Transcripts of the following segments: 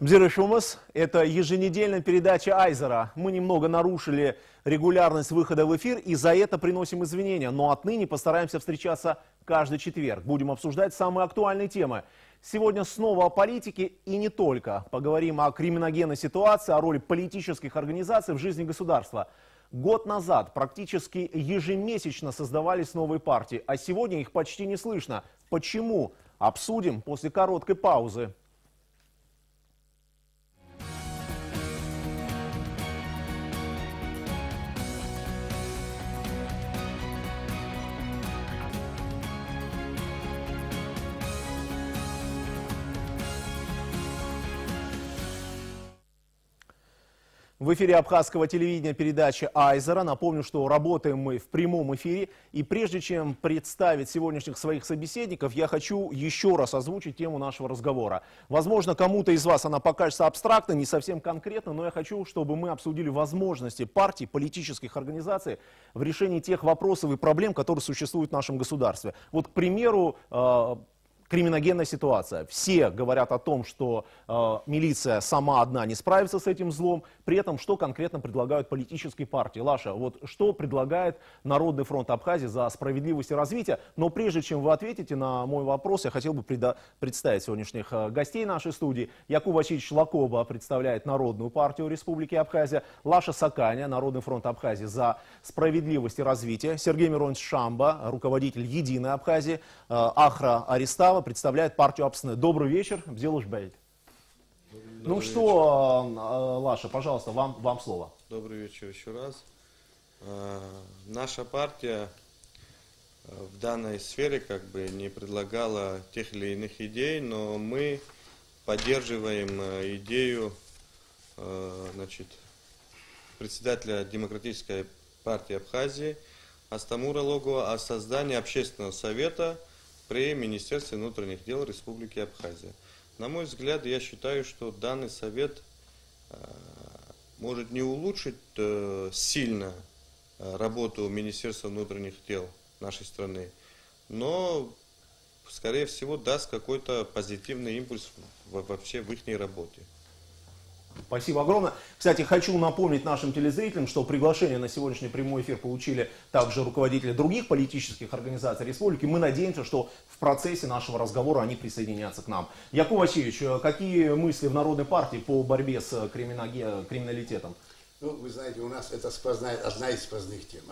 Бзирышумас – это еженедельная передача Айзера. Мы немного нарушили регулярность выхода в эфир и за это приносим извинения. Но отныне постараемся встречаться каждый четверг. Будем обсуждать самые актуальные темы. Сегодня снова о политике и не только. Поговорим о криминогенной ситуации, о роли политических организаций в жизни государства. Год назад практически ежемесячно создавались новые партии, а сегодня их почти не слышно. Почему? Обсудим после короткой паузы. В эфире абхазского телевидения передача Айзера. Напомню, что работаем мы в прямом эфире. И прежде чем представить сегодняшних своих собеседников, я хочу еще раз озвучить тему нашего разговора. Возможно, кому-то из вас она покажется абстрактной, не совсем конкретно, но я хочу, чтобы мы обсудили возможности партий, политических организаций в решении тех вопросов и проблем, которые существуют в нашем государстве. Вот, к примеру, криминогенная ситуация. Все говорят о том, что милиция сама одна не справится с этим злом. При этом, что конкретно предлагают политические партии? Лаша, вот что предлагает Народный фронт Абхазии за справедливость и развитие? Но прежде чем вы ответите на мой вопрос, я хотел бы представить сегодняшних гостей нашей студии. Якуб Васильевич Лакоба представляет Народную партию Республики Абхазия. Лаша Саканя, Народный фронт Абхазии за справедливость и развитие. Сергей Миронович Шамба, руководитель Единой Абхазии. Ахра Аристава представляет партию Апсны. Добрый вечер, Бзилуш Бейт. Ну что, Лаша, пожалуйста, вам слово. Добрый вечер еще раз. Наша партия в данной сфере как бы не предлагала тех или иных идей, но мы поддерживаем идею председателя Демократической партии Абхазии Астамура Логова о создании общественного совета при Министерстве внутренних дел Республики Абхазия. На мой взгляд, я считаю, что данный совет может не улучшить сильно работу Министерства внутренних дел нашей страны, но, скорее всего, даст какой-то позитивный импульс вообще в их работе. Спасибо огромное. Кстати, хочу напомнить нашим телезрителям, что приглашение на сегодняшний прямой эфир получили также руководители других политических организаций республики. Мы надеемся, что в процессе нашего разговора они присоединятся к нам. Якуб Васильевич, какие мысли в Народной партии по борьбе с криминалитетом? Ну, вы знаете, у нас это одна из сквозных тем.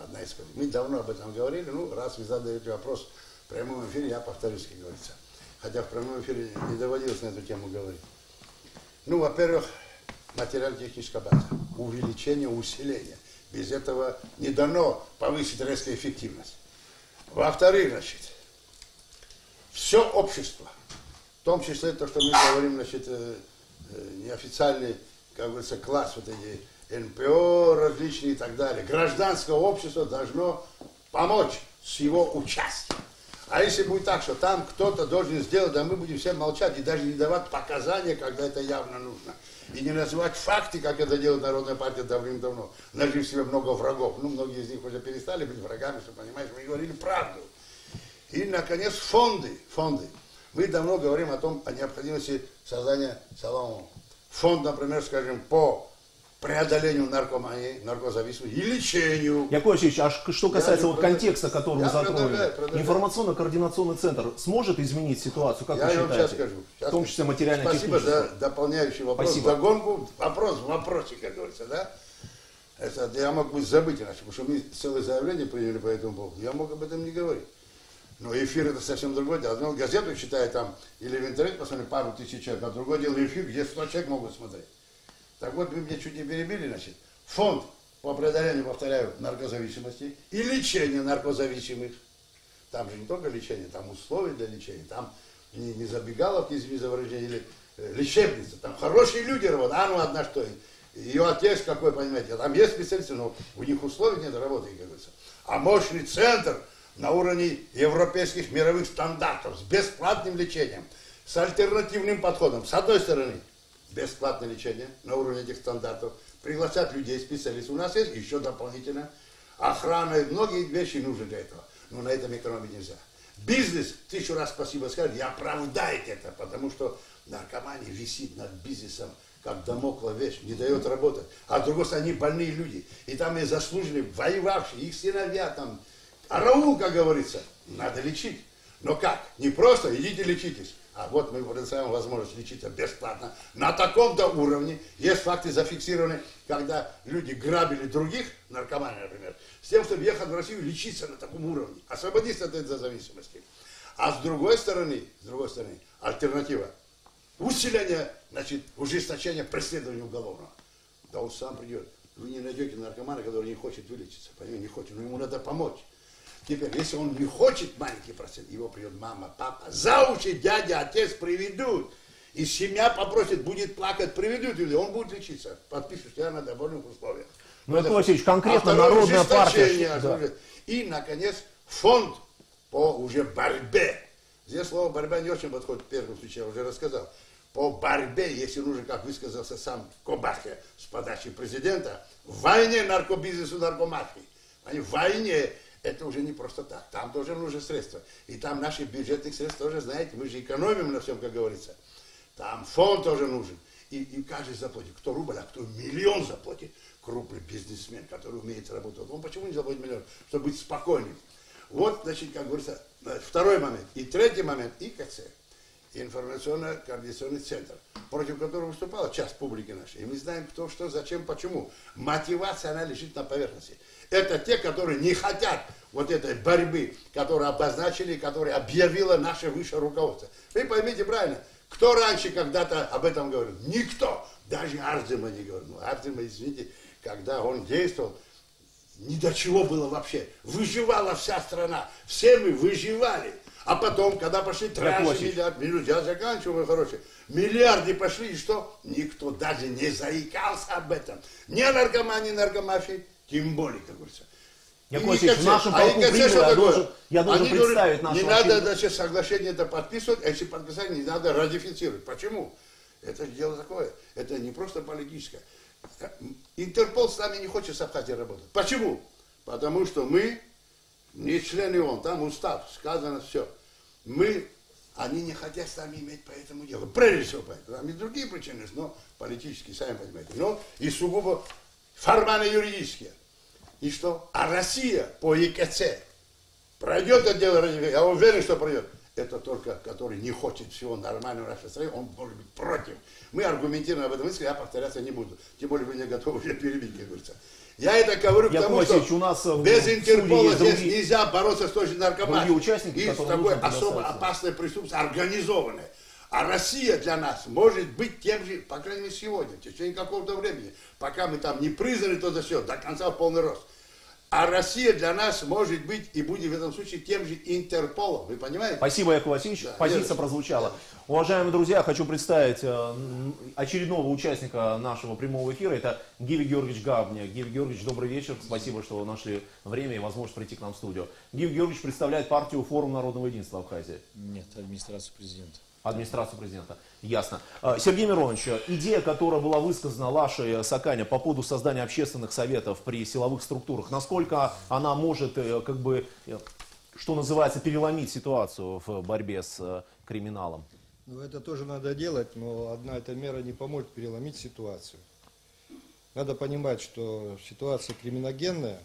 Мы давно об этом говорили. Ну, раз вы задаете вопрос в прямом эфире, я повторюсь, как говорится. Хотя в прямом эфире не доводилось на эту тему говорить. Ну, во-первых, материально-техническая база, увеличение, усиление. Без этого не дано повысить резко эффективность. Во-вторых, значит, все общество, в том числе то, что мы говорим, значит, неофициальный, как говорится, класс, вот эти НПО различные и так далее, гражданское общество должно помочь с его участием. А если будет так, что там кто-то должен сделать, да мы будем все молчать и даже не давать показания, когда это явно нужно. И не называть факты, как это делает Народная партия давным-давно, нажив себе много врагов. Ну, многие из них уже перестали быть врагами, что, понимаешь, мы говорили правду. И, наконец, фонды. Мы давно говорим о необходимости создания салона. Фонд, например, скажем, по преодолению наркомании, наркозависимости и лечению. Якуб Васильевич, а что касается контекста, который вы затронули, информационно-координационный центр сможет изменить ситуацию, как вы считаете? Я вам сейчас скажу. В том числе материально-техническую. Спасибо за дополняющий вопрос. Спасибо. Догонку, вопрос в вопросе, как говорится, да? Это я мог бы забыть иначе, потому что мы целое заявление приняли по этому поводу. Я мог об этом не говорить. Но эфир это совсем другое дело. Одну газету читаю там, или в интернете посмотрели пару тысяч человек, а другое дело эфир, где 100 человек могут смотреть. Так вот, вы меня чуть не перебили, значит. Фонд по преодолению, повторяю, наркозависимости и лечению наркозависимых. Там же не только лечение, там условия для лечения, там не забегаловки, извини за выражение, или лечебница, там хорошие люди работают. А ну одна что, ее отец какой, понимаете, там есть специалисты, но у них условий нет работы, как говорится. А мощный центр на уровне европейских мировых стандартов, с бесплатным лечением, с альтернативным подходом. С одной стороны, бесплатное лечение на уровне этих стандартов, приглашать людей, специалистов. У нас есть еще дополнительно охрана, и многие вещи нужны для этого. Но на этом экономить нельзя. Бизнес, 1000 раз спасибо сказать, и оправдает это, потому что наркомания висит над бизнесом, как дамоклова вещь, не дает работать. А с другой стороны, они больные люди. И там и заслуженные, воевавшие, их сыновья там, араул, как говорится, надо лечить. Но как? Не просто идите лечитесь. А вот мы предоставим возможность лечиться бесплатно. На таком-то уровне есть факты зафиксированы, когда люди грабили других, наркоманов, например, с тем, чтобы ехать в Россию лечиться на таком уровне. Освободиться от этой зависимости. А с другой стороны, альтернатива. Усиление, значит, ужесточение преследования уголовного. Да он сам придет. Вы не найдете наркомана, который не хочет вылечиться. Понимаете, не хочет, но ему надо помочь. Теперь, если он не хочет маленький процент, его придет мама, папа, заучи, дядя, отец приведут. И семья попросит, будет плакать, приведут его, он будет лечиться. Подпишешь тебя на добровольных условиях. Ну, Яков Васильевич, конкретно народная партия. Да. И, наконец, фонд по уже борьбе. Здесь слово борьба не очень подходит в первом случае, я уже рассказал. По борьбе, если нужно, как высказался сам Кобахе с подачи президента, в войне наркобизнесу, наркомафии. В войне это уже не просто так. Там тоже нужны средства. И там наши бюджетные средства тоже, знаете, мы же экономим на всем, как говорится. Там фонд тоже нужен. И каждый заплатит. Кто рубль, а кто миллион заплатит. Крупный бизнесмен, который умеет работать. Он почему не заплатит миллион? Чтобы быть спокойным. Вот, значит, как говорится, второй момент. И третий момент, ИКЦ. Информационно-координационный центр, против которого выступала часть публики нашей. И мы знаем, кто, что, зачем, почему. Мотивация, она лежит на поверхности. Это те, которые не хотят вот этой борьбы, которую обозначили, которую объявило наше высшее руководство. Вы поймите правильно, кто раньше когда-то об этом говорил? Никто. Даже Ардема не говорил. Ну, Ардема, извините, когда он действовал, ни до чего было вообще. Выживала вся страна. Все мы выживали. А потом, когда пошли транши, я заканчиваю, мой хороший, миллиарды пошли, и что? Никто даже не заикался об этом. Ни о наркомании, ни наркомафии, тем более, как говорится. Яков Васильевич, в нашем полку приняли, я должен представить нашего... Не надо, значит, соглашение это подписывать, а если подписать, не надо ратифицировать. Почему? Это дело такое. Это не просто политическое. Интерпол с нами не хочет с Абхазией работать. Почему? Потому что мы не члены ООН, там устав, сказано все. Они не хотят с нами иметь по этому делу. Прежде всего, поэтому. Там и другие причины, но политические, сами понимаете. Но и сугубо формально-юридические. И что? А Россия по ЕКЦ пройдет это дело, я уверен, что пройдет. Это только, который не хочет всего нормального в нашей стране, он может быть против. Мы аргументируем об этом мысли, я повторяться не буду. Тем более вы не готовы уже перебить, как говорится. Я это говорю, потому что у нас без Интерпола здесь нельзя бороться с той же наркоманией. И с такой особо опасной преступностью, организованной. А Россия для нас может быть тем же, по крайней мере сегодня, в течение какого-то времени, пока мы там не признали то за все, до конца в полный рост. А Россия для нас может быть и будет в этом случае тем же Интерполом. Вы понимаете? Спасибо, Яков Васильевич. Да, позиция прозвучала. Да. Уважаемые друзья, хочу представить очередного участника нашего прямого эфира. Это Гиви Георгиевич Габня. Гиви Георгиевич, добрый вечер. Спасибо, что вы нашли время и возможность прийти к нам в студию. Гиви Георгиевич представляет партию Форум Народного Единства Абхазии. Нет, администрацию президента. Администрацию президента. Ясно. Сергей Миронович, идея, которая была высказана Лашей Саканя по поводу создания общественных советов при силовых структурах, насколько она может, как бы, что называется, переломить ситуацию в борьбе с криминалом? Ну, это тоже надо делать, но одна эта мера не поможет переломить ситуацию. Надо понимать, что ситуация криминогенная,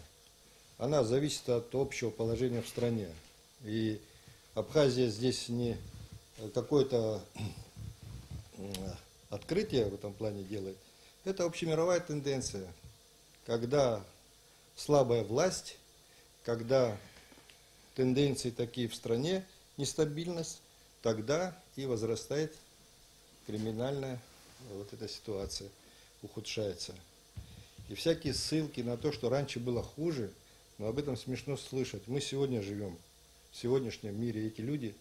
она зависит от общего положения в стране. И Абхазия здесь не какое-то открытие в этом плане делает. Это общемировая тенденция, когда слабая власть, когда тенденции такие в стране, нестабильность, тогда и возрастает криминальная вот эта ситуация, ухудшается. И всякие ссылки на то, что раньше было хуже, но об этом смешно слышать. Мы сегодня живем в сегодняшнем мире, эти люди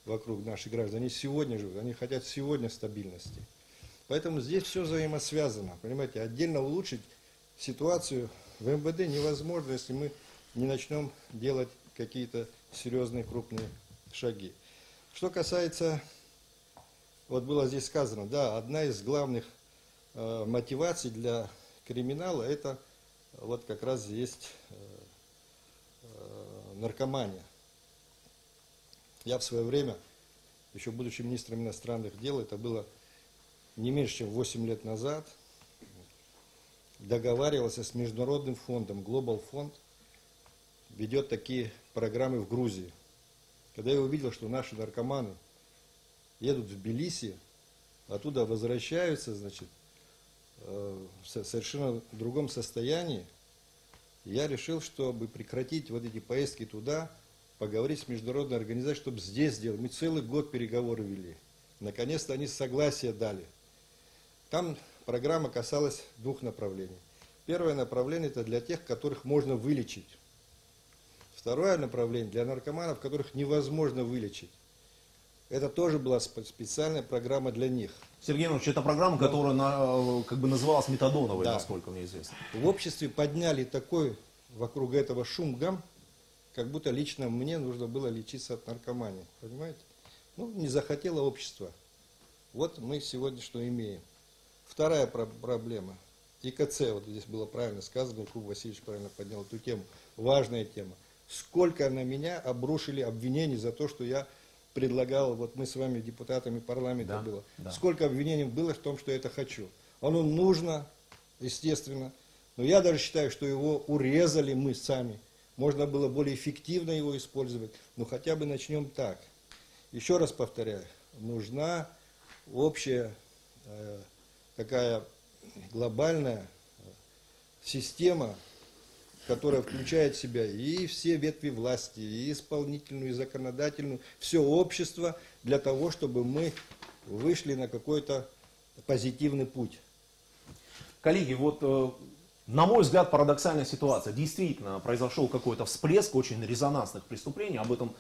вокруг наших граждан, они сегодня живут, они хотят сегодня стабильности. Поэтому здесь все взаимосвязано, понимаете, отдельно улучшить ситуацию в МВД невозможно, если мы не начнем делать какие-то серьезные крупные шаги. Что касается, вот было здесь сказано, да, одна из главных мотиваций для криминала, это вот как раз есть наркомания. Я в свое время, еще будучи министром иностранных дел, это было не меньше, чем 8 лет назад, договаривался с международным фондом, Global Fund, ведет такие программы в Грузии. Когда я увидел, что наши наркоманы едут в Тбилиси, оттуда возвращаются, значит, в совершенно другом состоянии, я решил, чтобы прекратить вот эти поездки туда, поговорить с международной организацией, чтобы здесь сделать. Мы целый год переговоры вели. Наконец-то они согласие дали. Там программа касалась двух направлений. Первое направление – это для тех, которых можно вылечить. Второе направление – для наркоманов, которых невозможно вылечить. Это тоже была специальная программа для них. Сергей Иванович, это программа, которая как бы называлась метадоновой, Да. насколько мне известно. В обществе подняли такой вокруг этого шум-гам, как будто лично мне нужно было лечиться от наркомании. Понимаете? Ну, не захотело общество. Вот мы сегодня что имеем. Вторая проблема. ИКЦ, вот здесь было правильно сказано, Якуб Васильевич правильно поднял эту тему. Важная тема. Сколько на меня обрушили обвинений за то, что я предлагал, вот мы с вами депутатами парламента было. Да. Сколько обвинений было в том, что я это хочу. Оно нужно, естественно. Но я даже считаю, что его урезали мы сами. Можно было более эффективно его использовать. Но хотя бы начнем так. Еще раз повторяю, нужна общая такая глобальная система, которая включает в себя и все ветви власти, и исполнительную, и законодательную, все общество, для того, чтобы мы вышли на какой-то позитивный путь. Коллеги, вот на мой взгляд парадоксальная ситуация. Действительно произошел какой-то всплеск очень резонансных преступлений, об этом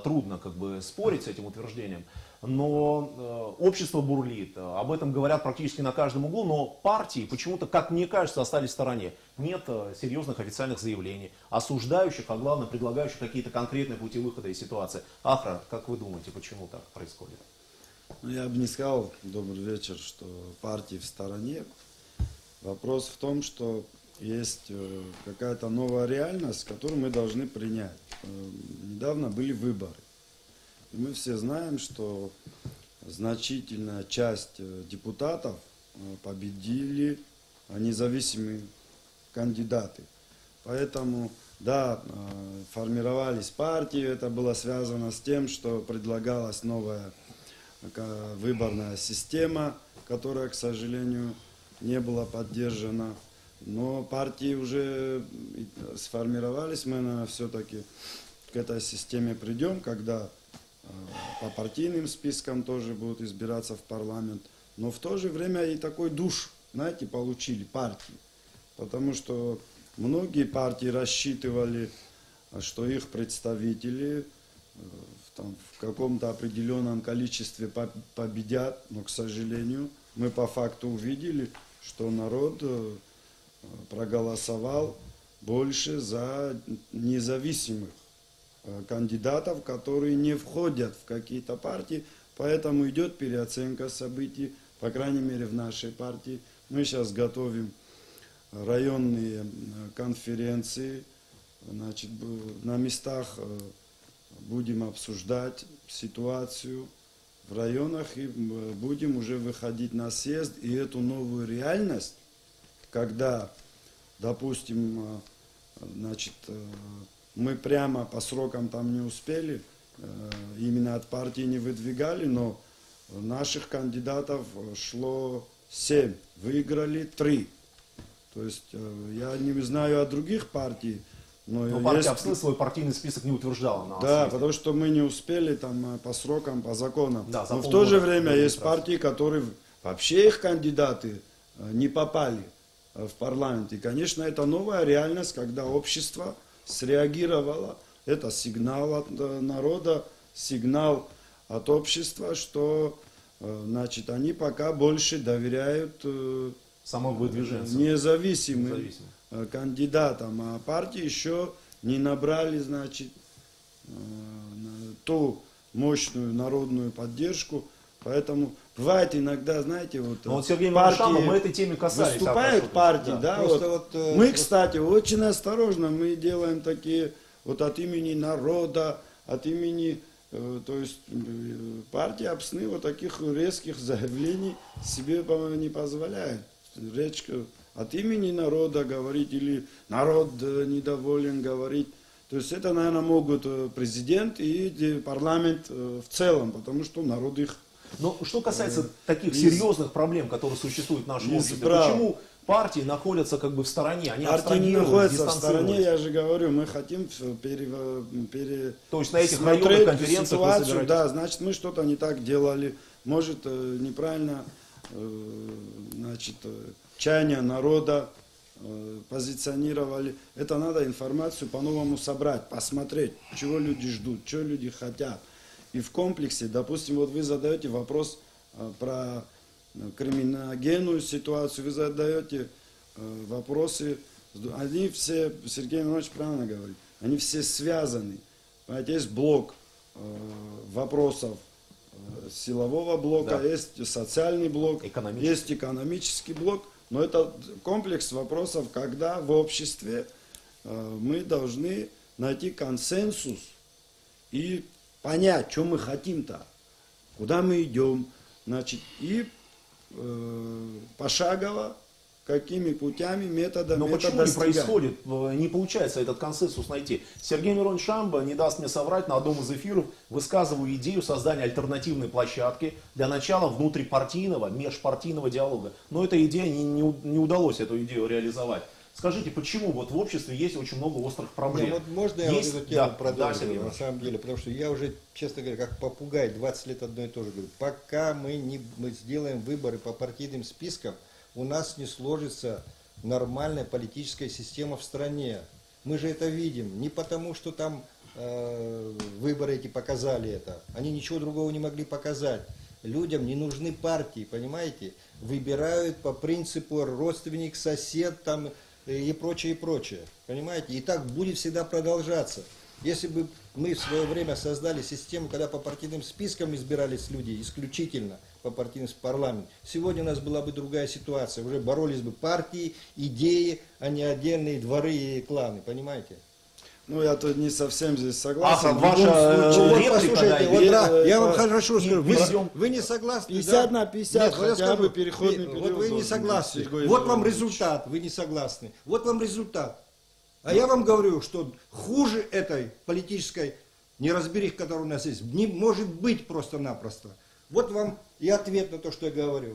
трудно как бы спорить с этим утверждением. Но общество бурлит, об этом говорят практически на каждом углу, но партии почему-то, как мне кажется, остались в стороне. Нет серьезных официальных заявлений, осуждающих, а главное предлагающих какие-то конкретные пути выхода из ситуации. Ахра, как вы думаете, почему так происходит? Ну, я бы не сказал, добрый вечер, что партии в стороне. Вопрос в том, что есть какая-то новая реальность, которую мы должны принять. Недавно были выборы. И мы все знаем, что значительная часть депутатов победили независимые кандидаты. Поэтому, да, формировались партии, это было связано с тем, что предлагалась новая выборная система, которая, к сожалению, не была поддержана. Но партии уже сформировались, мы, наверное, все-таки к этой системе придем, когда по партийным спискам тоже будут избираться в парламент. Но в то же время и такой душ, знаете, получили партии. Потому что многие партии рассчитывали, что их представители в каком-то определенном количестве победят. Но, к сожалению, мы по факту увидели, что народ проголосовал больше за независимых кандидатов, которые не входят в какие-то партии, поэтому идет переоценка событий, по крайней мере в нашей партии. Мы сейчас готовим районные конференции, значит, на местах будем обсуждать ситуацию в районах и будем уже выходить на съезд, и эту новую реальность, когда, допустим, значит, мы прямо по срокам там не успели, именно от партии не выдвигали, но наших кандидатов шло 7, выиграли 3. То есть я не знаю о других партий, но партия АПСН свой партийный список не утверждала. На да, потому что мы не успели там по срокам, по законам. Да, но в то же время есть партии, которые вообще их кандидаты не попали в парламент. И, конечно, это новая реальность, когда общество среагировало. Это сигнал от народа, сигнал от общества, что, значит, они пока больше доверяют независимым кандидатам, а партии еще не набрали, значит, ту мощную народную поддержку. Поэтому бывает иногда, знаете, вот Сергей партии мы этой теме касались, выступают партии, да, мы, кстати, очень осторожно, мы делаем такие вот от имени народа, от имени То есть партия Апсны вот таких резких заявлений себе, по-моему, не позволяет. Речь от имени народа говорить или народ недоволен говорить. То есть это, наверное, могут президент и парламент в целом, потому что народ их... Но что касается таких серьезных проблем, которые существуют в нашем обществе, почему партии находятся как бы в стороне? Они партии не находятся в стороне, я же говорю, мы хотим То есть на этих районных конференциях ситуацию, да, значит, мы что-то не так делали, может, неправильно, значит, чаяния народа позиционировали. Это надо информацию по-новому собрать, посмотреть, чего люди ждут, чего люди хотят. И в комплексе, допустим, вот вы задаете вопрос про криминогенную ситуацию, вы задаете вопросы, они все, Сергей Иванович правильно говорит, они все связаны. Понимаете, есть блок вопросов силового блока, да. Есть социальный блок, есть экономический блок, но это комплекс вопросов, когда в обществе мы должны найти консенсус и понять, что мы хотим-то, куда мы идем, значит, и пошагово, какими путями, методами. Но почему не происходит, не получается этот консенсус найти? Сергей Миронович Шамба, не даст мне соврать, на одном из эфиров высказываю идею создания альтернативной площадки для начала внутрипартийного, межпартийного диалога. Но эта идея не удалось эту идею реализовать. Скажите, почему вот в обществе есть очень много острых проблем? Вот можно я есть, вот эту тему да, продолжу, да, на самом деле, потому что я уже, честно говоря, как попугай, 20 лет одно и то же говорю, пока мы сделаем выборы по партийным спискам, у нас не сложится нормальная политическая система в стране. Мы же это видим, не потому что там выборы эти показали это, они ничего другого не могли показать. Людям не нужны партии, понимаете? Выбирают по принципу родственник, сосед там, и прочее, понимаете? И так будет всегда продолжаться. Если бы мы в свое время создали систему, когда по партийным спискам избирались люди, исключительно по партийным парламентам, сегодня у нас была бы другая ситуация. Уже боролись бы партии, идеи, а не отдельные дворы и кланы, понимаете? Ну, я тут не совсем здесь согласен. Ваша послушайте, вот, я вам хорошо скажу, идем. вы не согласны. 50 на 50, Нет, хотя скажу, бы переходный период. Вот вы не согласны. Вот вам результат, вы не согласны. Вот вам результат. А я вам говорю, что хуже этой политической неразберихи, которая у нас есть, не может быть просто-напросто. Вот вам и ответ на то, что я говорю.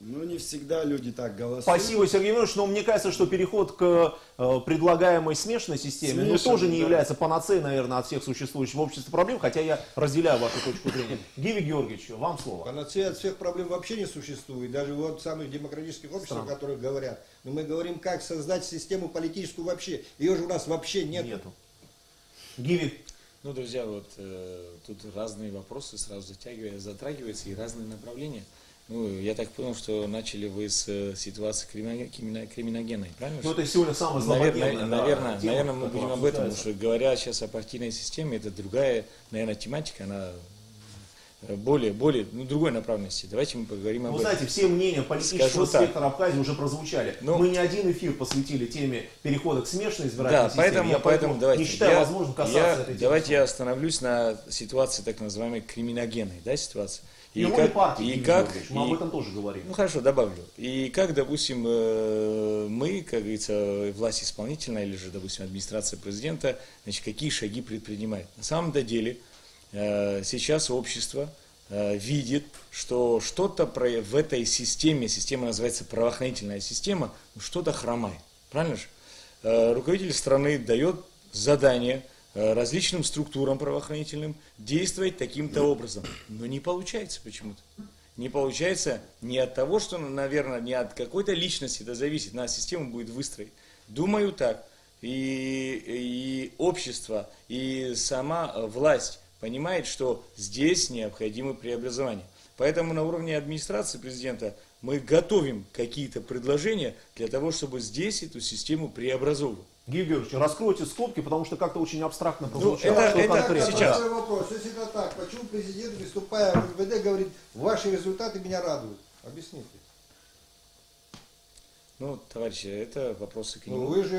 Ну, не всегда люди так голосуют. Спасибо, Сергей Иванович, но мне кажется, что переход к предлагаемой смешанной системе тоже не является панацеей, наверное, от всех существующих в обществе проблем, хотя я разделяю вашу точку зрения. Гиви Георгиевич, вам слово. Панацея от всех проблем вообще не существует, даже вот в самых демократических обществах, о которых говорят. Но мы говорим, как создать систему политическую вообще. Ее же у нас вообще нету. Гиви. Ну, друзья, вот тут разные вопросы сразу затрагиваются и разные направления. Ну, я так понял, что начали вы с ситуации криминогенной, правильно? Ну, это сегодня самое злободневное. Наверное, мы будем об этом, потому что говоря сейчас о партийной системе, это другая, наверное, тематика, она более, другой направленности. Давайте мы поговорим об этом. Вы знаете, все мнения политического спектра Абхазии уже прозвучали. Мы не один эфир посвятили теме перехода к смешанной избирательной системе. Поэтому давайте, не считаю возможным касаться этой темы. Давайте я остановлюсь на ситуации так называемой криминогенной, да, ситуации. Мы об этом тоже говорим. Ну хорошо, добавлю. И как, допустим, мы, как говорится, власть исполнительная или же, допустим, администрация президента, значит, какие шаги предпринимает. На самом-то деле сейчас общество видит, что что-то в этой система называется правоохранительная система, что-то хромает. Правильно же? Руководитель страны дает задание различным структурам правоохранительным действовать таким-то образом. Но не получается почему-то. Не получается не от того, что, наверное, не от какой-то личности это зависит, на систему будет выстроить. Думаю так. И общество, и сама власть понимает, что здесь необходимы преобразования. Поэтому на уровне администрации президента мы готовим какие-то предложения для того, чтобы здесь эту систему преобразовывать. Георгий Георгиевич, раскройте скобки, потому что как-то очень абстрактно прозвучало. Это сейчас. Вопрос. Если это так, почему президент, выступая в МВД, говорит, ваши результаты меня радуют? Объясните. Ну, товарищи, это вопросы к нему. Ну, вы же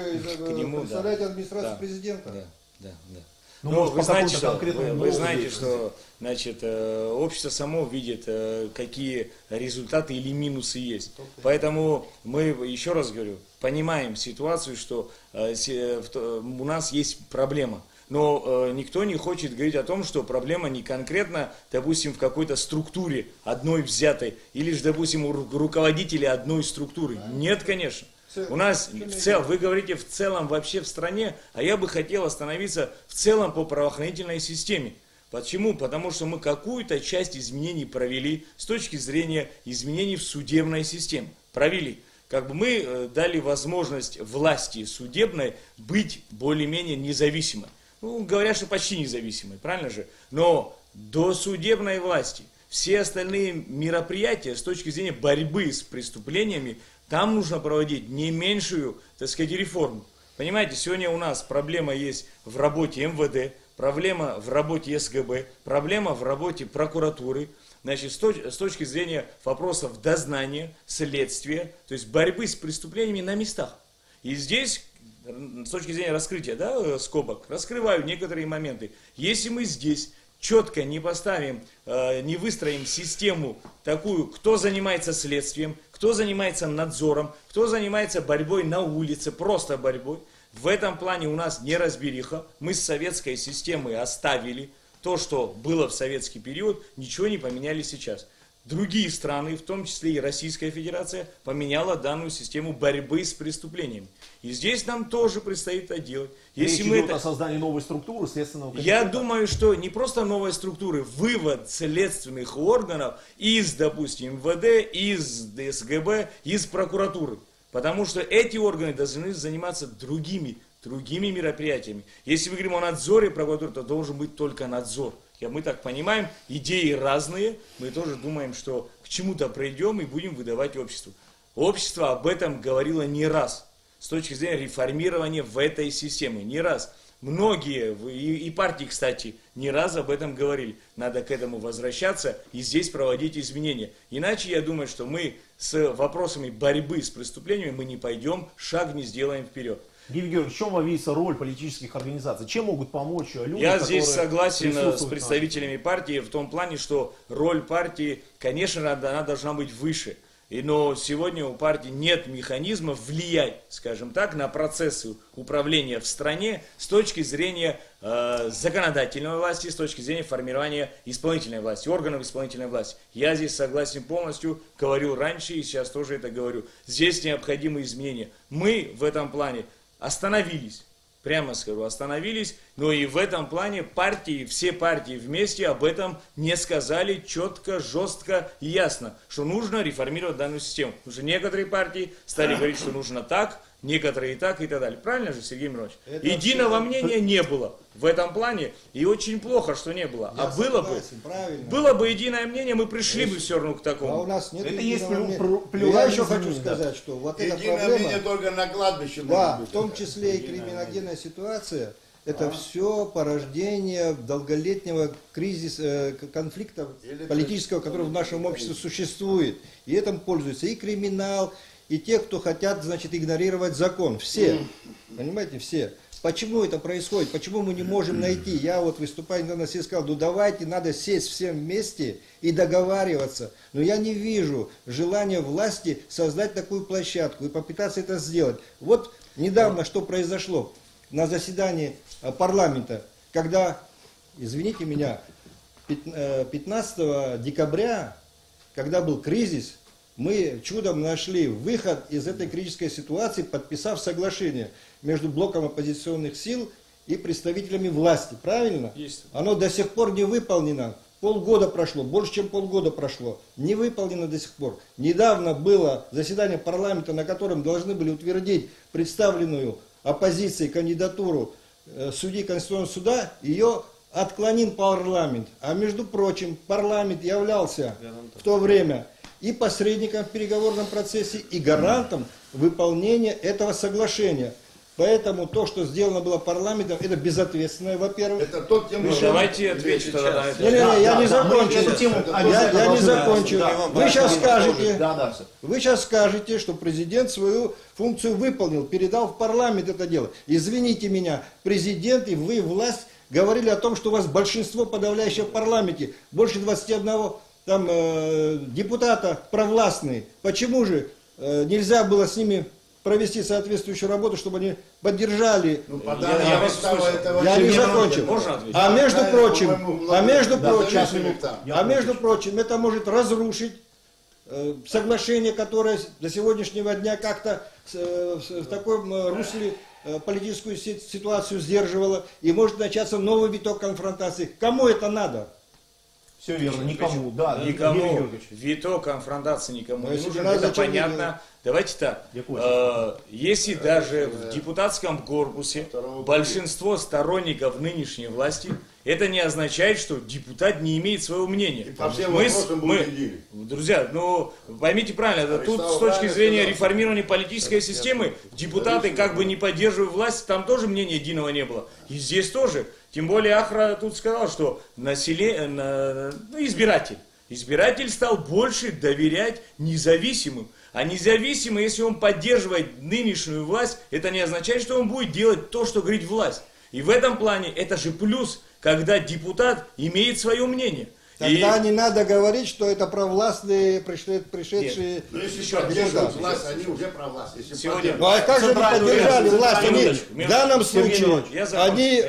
представляете администрацию президента. Да. Да, да. Ну, Но может, вы по знаете, какой-то что, конкретному вы блоку знаете, деятельности? что значит, общество само видит, какие результаты или минусы есть. Поэтому мы, еще раз говорю, понимаем ситуацию, что у нас есть проблема. Но никто не хочет говорить о том, что проблема не конкретно, допустим, в какой-то структуре одной взятой, или же, допустим, у руководителя одной структуры. Нет, конечно. У нас в целом, вы говорите в целом вообще в стране, а я бы хотел остановиться в целом по правоохранительной системе. Почему? Потому что мы какую-то часть изменений провели с точки зрения изменений в судебной системе. Провели. Как бы мы дали возможность власти судебной быть более-менее независимой. Ну, говорят, что почти независимой, правильно же? Но до судебной власти все остальные мероприятия с точки зрения борьбы с преступлениями, там нужно проводить не меньшую, так сказать, реформу. Понимаете, сегодня у нас проблема есть в работе МВД, проблема в работе СГБ, проблема в работе прокуратуры. Значит, с точки зрения вопросов дознания, следствия, то есть борьбы с преступлениями на местах. И здесь, с точки зрения раскрытия, да, скобок, раскрываю некоторые моменты. Если мы здесь четко не поставим, не выстроим систему такую, кто занимается следствием, кто занимается надзором, кто занимается борьбой на улице, просто борьбой, в этом плане у нас неразбериха. Мы с советской системой оставили то, что было в советский период, ничего не поменяли сейчас. Другие страны, в том числе и Российская Федерация, поменяла данную систему борьбы с преступлениями. И здесь нам тоже предстоит это делать. Речь идет о создании новой структуры следственного комитета. Я думаю, что не просто новой структуры, вывод следственных органов из, допустим, МВД, из СГБ, из прокуратуры. Потому что эти органы должны заниматься другими мероприятиями. Если мы говорим о надзоре прокуратуры, то должен быть только надзор. Мы так понимаем, идеи разные, мы тоже думаем, что к чему-то придем и будем выдавать обществу. Общество об этом говорило не раз, с точки зрения реформирования в этой системе, не раз. Многие, и партии, кстати, не раз об этом говорили. Надо к этому возвращаться и здесь проводить изменения. Иначе я думаю, что мы с вопросами борьбы с преступлениями мы не пойдем, шаг не сделаем вперед. Георгий Георгиевич, в чем видится роль политических организаций? Чем могут помочь люди, Я здесь согласен с представителями партии в том плане, что роль партии, конечно, она должна быть выше. Но сегодня у партии нет механизма влиять, скажем так, на процессы управления в стране с точки зрения законодательной власти, с точки зрения формирования исполнительной власти, органов исполнительной власти. Я здесь согласен полностью, говорю раньше и сейчас тоже это говорю. Здесь необходимы изменения. Мы в этом плане остановились, прямо скажу, остановились, но и в этом плане партии, все партии вместе об этом не сказали четко, жестко и ясно, что нужно реформировать данную систему. Потому что некоторые партии стали говорить, что нужно так, некоторые и так далее. Правильно же, Сергей Миронович? Единого мнения не было в этом плане, и очень плохо, что не было. Я согласен, было бы единое мнение, мы пришли бы все равно к такому. А у нас нет это есть плюрализм. Я еще хочу сказать, что вот эта проблема, только на кладбище. да, в том числе и криминогенная ситуация, это все порождение долголетнего кризиса, конфликта политического, который в нашем обществе существует. И этим пользуется и криминал, и те, кто хотят, значит, игнорировать закон. Все. Понимаете, все. Почему это происходит? Почему мы не можем найти? Я вот выступая недавно все сказал, ну давайте, надо сесть всем вместе и договариваться. Но я не вижу желания власти создать такую площадку и попытаться это сделать. Вот недавно что произошло на заседании парламента, когда, извините меня, 15 декабря, когда был кризис, мы чудом нашли выход из этой критической ситуации, подписав соглашение между блоком оппозиционных сил и представителями власти. Правильно? Есть. Оно до сих пор не выполнено. Полгода прошло, больше чем полгода прошло. Не выполнено до сих пор. Недавно было заседание парламента, на котором должны были утвердить представленную оппозицией кандидатуру судьи Конституционного суда. Ее отклонил парламент. А между прочим, парламент являлся в то время и посредником в переговорном процессе, и гарантом выполнения этого соглашения. Поэтому то, что сделано было парламентом, это безответственное, во-первых. Это тот тем, Ну, давайте отвечу тогда на это. Не-не-не, я не закончил. эту тему Я не закончил. Вы сейчас скажете, Да. вы сейчас скажете, что президент свою функцию выполнил, передал в парламент это дело. Извините меня, президент и вы, власть, говорили о том, что у вас большинство подавляющее в парламенте, больше 21 там, депутата провластные. Почему же нельзя было с ними провести соответствующую работу, чтобы они поддержали? Ну, Я вас услышал. Я не закончил. Можно ответить? А между прочим, Да, между прочим, это может разрушить соглашение, которое до сегодняшнего дня как-то в таком русле политическую ситуацию сдерживало, и может начаться новый виток конфронтации. Кому это надо? Все верно, никому. Да, Юрий Никому. Георгиевич. Вито конфронтации никому Но не если нужен, надо, это зачем понятно. Давайте так, если даже в депутатском корпусе большинство сторонников нынешней власти, это не означает, что депутат не имеет своего мнения. И по всем вопросам будут едины. Друзья, ну поймите правильно, тут с точки зрения реформирования политической системы, депутаты как бы не поддерживают власть, там тоже мнения единого не было. И здесь тоже. Тем более Ахра тут сказал, что избиратель стал больше доверять независимым. А независимый, если он поддерживает нынешнюю власть, это не означает, что он будет делать то, что говорит власть. И в этом плане это же плюс, когда депутат имеет свое мнение. Тогда не надо говорить, что это провластные пришедшие. Ну, если поддерживают власть, они уже про власть. Если Сегодня- Ну а как же они поддержали власть? Они, Минуточку, в данном Сергей случае Миронович, я закончу. они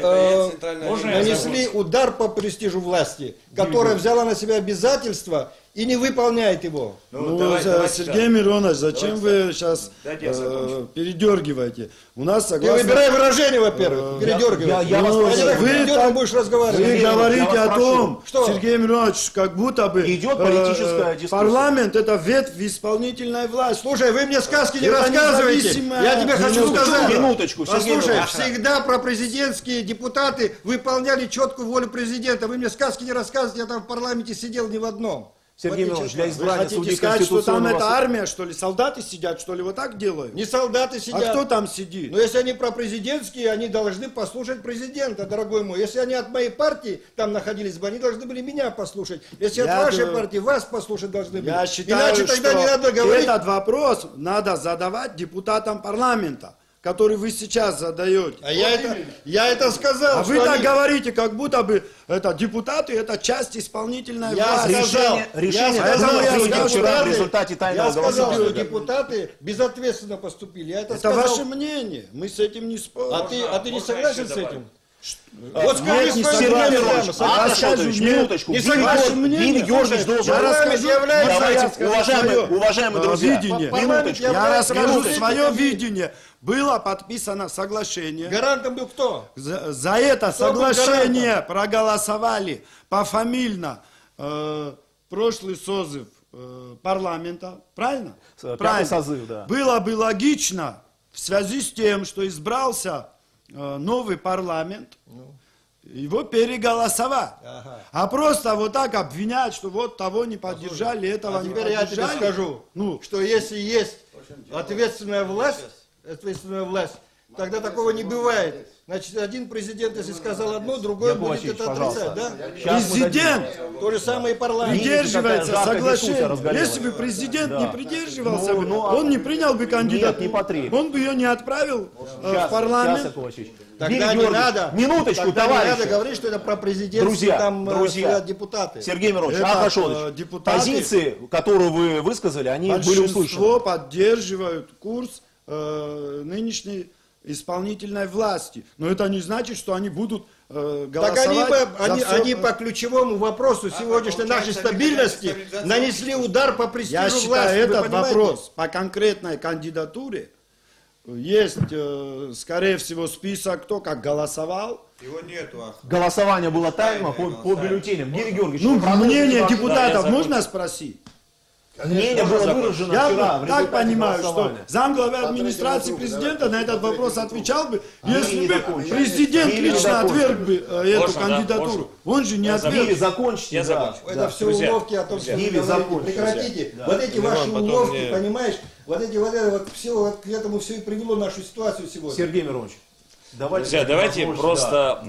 Можно я нанесли закончу? удар по престижу власти, которая взяла на себя обязательства и не выполняет его. Ну, давайте Сергей так. Миронович, зачем вы сейчас Дайте я закончу. передергиваете? У нас Ты согласно... выбирай выражение, во-первых, передергивай. я вас Ну, прошу. Ты вы передергивай, так- будешь разговаривать. Вы я говорите вас о том, Что? Сергей Миронович, как будто бы Идет политическая дискуссия. парламент это ветвь исполнительной власти. Слушай, вы мне сказки не Это рассказывайте. независимая- Я тебе хочу сказать. Минуточку, Сергей Послушай, Миронович. всегда пропрезидентские депутаты выполняли четкую волю президента. Вы мне сказки не рассказывайте, я там в парламенте сидел ни в одном. Сергей Миронович, для Вы избрания хотите судей сказать, что там Конституционного это суда- армия, что ли? Солдаты сидят, что ли? Вот так делают? Не солдаты сидят. А кто там сидит? Но если они пропрезидентские, они должны послушать президента, дорогой мой. Если они от моей партии там находились бы, они должны были меня послушать. Если Я от вашей думаю, партии, вас послушать должны были. Я считаю, Иначе тогда что не надо говорить. этот вопрос надо задавать депутатам парламента, который вы сейчас задаете. А я это сказал. А что вы так они- говорите, как будто бы это депутаты, это часть исполнительной Я власти. сказал, Решение я должно сказал, быть что принято вчера в депутаты- результате тайного Я сказал, голосования. что депутаты безответственно поступили. Я это Это сказал. ваше мнение, мы с этим не спорим. А ты не Можно согласен еще с добавить? этим? Вот скажи Нет, не свое согласен. мнение Миронович, прямо, согласен. Ахра Шотович, Нет, минуточку. не Юрий согласен. Георгиевич должен Я расскажу, является- Давайте, уважаемые друзья, видение. минуточку. Я Я расскажу Минуточку. свое видение. Было подписано соглашение. Гарантом был кто? За это Кто был соглашение проголосовали пофамильно прошлый созыв парламента. Правильно? Пятый Правильно. созыв, да. Было бы логично в связи с тем, что избрался новый парламент, его переголосовать. Ага. А просто вот так обвинять, что вот того не поддержали, этого А не теперь я тебе поддержали. скажу, Ну, что если есть ответственная власть, тогда такого не бывает. Значит, один президент, если сказал одно, другой Яков будет Васильевич, это пожалуйста. отрицать, да? Сейчас мы президент То же самое и парламент. придерживается какая жаркая дискуссия соглашения. разгорелась. Если бы президент Да. не придерживался, бы, Ну, он не принял бы кандидата. Нет, не потребует. Он бы ее не отправил в Сейчас, парламент. Яков Васильевич. Тогда Юрий не Георгиевич, надо. Минуточку, Тогда не товарищи. надо говорить, что это про президентские Друзья, там друзья. стоят депутаты. Сергей Миронович, Это, Ахра Шотович, депутаты- позиции, которую вы высказали, они были услышаны. Большинство поддерживают курс нынешней исполнительной власти. Но это не значит, что они будут Так голосовать они по ключевому вопросу сегодняшней нашей стабильности нанесли удар по престижу Я власти. считаю, вы этот понимаете? вопрос по конкретной кандидатуре есть, скорее всего, список, кто как голосовал. Его нету, Голосование было тайно по бюллетеням. Юрий Георгиевич, Ну, вы продолжите мнение ваш- депутатов Да, я можно спросить? Мнение было выражено Я вчера в так результате понимаю, что голосования. замглавы администрации президента на этот вопрос отвечал бы, если бы закончили. президент Или лично закончили. отверг бы эту Можно, да, кандидатуру. Он же не Я отверг. Или закончите. Я да. закончу. Это Да. все друзья, уловки о том, что вы Или говорите. закончите. Прекратите. Да. Вот эти Милан, ваши потом уловки, мне- понимаешь, вот это вот все, вот к этому все и привело нашу ситуацию сегодня. Сергей Миронович, Друзья, давайте просто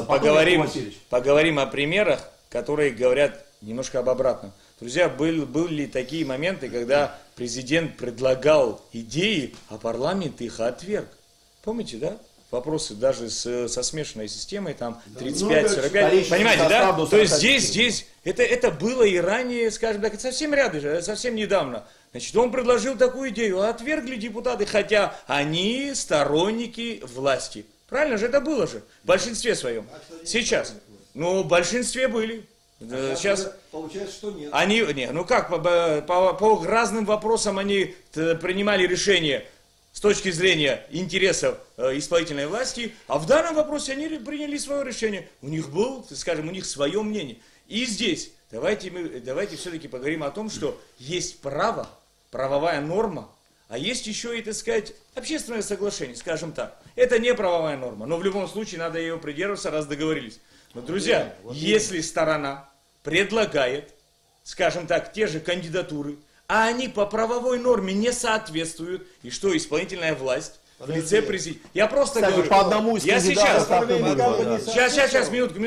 поговорим о примерах, которые говорят немножко об обратном. Друзья, были такие моменты, когда президент предлагал идеи, а парламент их отверг. Помните, да? Вопросы даже со смешанной системой, там 35-45. Понимаете, да? То есть здесь это было и ранее, скажем так, совсем рядом, совсем недавно. Значит, он предложил такую идею, а отвергли депутаты, хотя они сторонники власти. Правильно же, это было же, в большинстве своем. Сейчас. Ну, в большинстве были. Сейчас Получается, что нет. они, ну как, по разным вопросам они принимали решения с точки зрения интересов исполнительной власти, а в данном вопросе они приняли свое решение. У них был, скажем, у них свое мнение. И здесь давайте все-таки поговорим о том, что есть право, правовая норма, а есть еще и, так сказать, общественное соглашение, скажем так. Это не правовая норма, но в любом случае надо ее придерживаться, раз договорились. Но, друзья, если сторона предлагает, скажем так, те же кандидатуры, а они по правовой норме не соответствуют, и что исполнительная власть в лице президента. Я просто Кстати, говорю, по одному из я кандидатов сейчас, так и было, да. сейчас, минутку.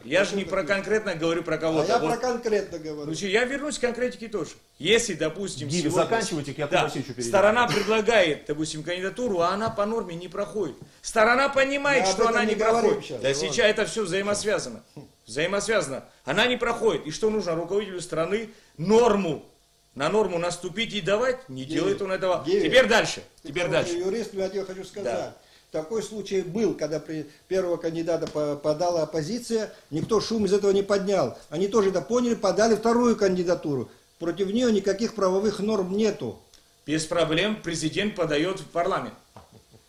Я же не про конкретно говорю про А кого-то. я Вот. про конкретно говорю. Ну, я вернусь к конкретике тоже. Если, допустим, Гиви, сегодня- заканчивайте, к Якову да, Васильевичу перейдем. сторона предлагает, допустим, кандидатуру, а она по норме не проходит. Сторона понимает, Мы об что этом она не не говорим проходит. сейчас, Да Иван. сейчас это все взаимосвязано. Взаимосвязано. Она не проходит. И что нужно руководителю страны? На норму наступить и давать? Не делает он этого. Гиви, Теперь дальше. Ты Теперь хороший дальше. юрист, но я тебе хочу сказать. Да. Такой случай был, когда при первого кандидата подала оппозиция, никто шум из этого не поднял. Они тоже это поняли, подали вторую кандидатуру. Против нее никаких правовых норм нету. Без проблем президент подает в парламент.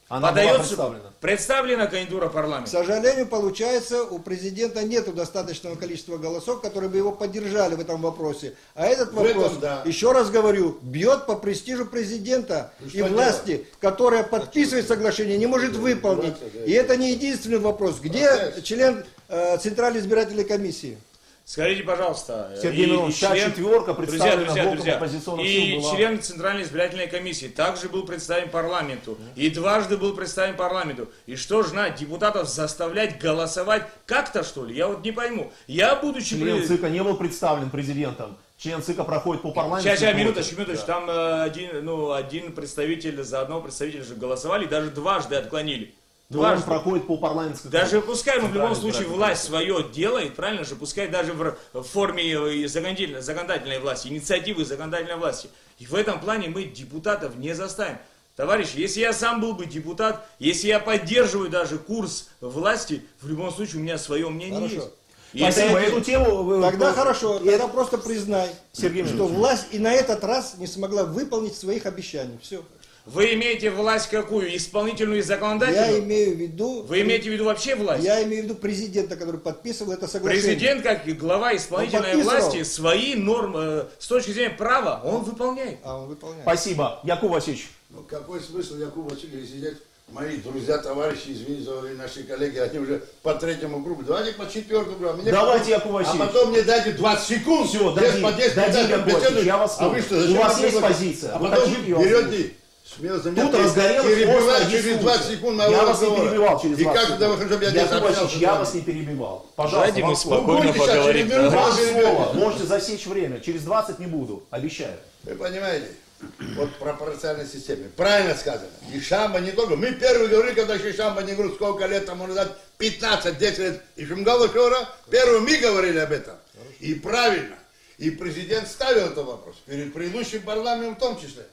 Она была представлена. Представлена кандидатура в К парламент. сожалению, получается, у президента нету достаточного количества голосов, которые бы его поддержали в этом вопросе. А этот вопрос, этом да. еще раз говорю, бьет по престижу президента и что власти, которая подписывает соглашение, не может выполнить. И это не единственный вопрос. Где член Центральной избирательной комиссии? Скажите, пожалуйста, Сергей Миронович, вся четверка представлена блоком оппозиционных сил и была. член Центральной избирательной комиссии также был представлен парламенту, и дважды был представлен парламенту. И что ж, депутатов заставлять голосовать как-то, что ли? Я вот не пойму. Я, будучи... Член ЦИКа не был представлен президентом. Член ЦИКа проходит по парламенту. Сейчас, минуточку. Там один представитель, за одного представителя же голосовали, даже дважды отклонили. Но он проходит по парламентской. Даже пускай, в любом Центральной случае, избирательной власть свое делает, правильно же, пускай даже в форме законодательной власти, инициативы законодательной власти. И в этом плане мы депутатов не заставим. Товарищи, если я сам был бы депутат, если я поддерживаю даже курс власти, в любом случае у меня свое мнение Хорошо. есть. Спасибо. Эту тему Тогда хорошо, тогда просто признай, Сергей что Миронович. власть и на этот раз не смогла выполнить своих обещаний. Все. Вы имеете власть какую? Исполнительную и законодательную? Я имею в виду... Вы имеете в виду вообще власть? Я имею в виду президента, который подписывал это соглашение. Президент, как и глава исполнительной Он подписывал. власти, свои нормы с точки зрения права, он выполняет. А он выполняет. Спасибо. Яков Васильевич. Ну, какой смысл, Яков Васильевич, сидеть, мои друзья, товарищи, извините, наши коллеги, они уже по третьему кругу, давайте по четвертому кругу. Давайте, Яков Васильевич. А потом мне дайте 20 секунд. Все, здесь по 10 дадим, минут Яков Васильевич, я вас а вы понял. что, зачем У вас вы есть пригласили? позиция. А Вы потом хотите ее озвучить? берете, смело за меня Тут разгорелась перебивать острая через 20 секунд моего Я вас не разговора. перебивал через И 20 как тогда вы, чтобы я здесь Яков Васильевич, общался с я вами? вас не перебивал. Пожалуйста, Давайте мы вам спокойно будете сейчас поговорим. через минуту да. Вам перебивать. слово. Можете засечь время. Через 20 не буду. Обещаю. Вы понимаете? Вот про пропорциональной системе. Правильно сказано. И Шамба не только. Мы первые говорили, когда еще Шамба не говорил, сколько лет тому назад, 15-10 лет. И Шумгала Шора, первые мы говорили об этом. И правильно. И президент ставил этот вопрос. Перед предыдущим парламентом в том числе.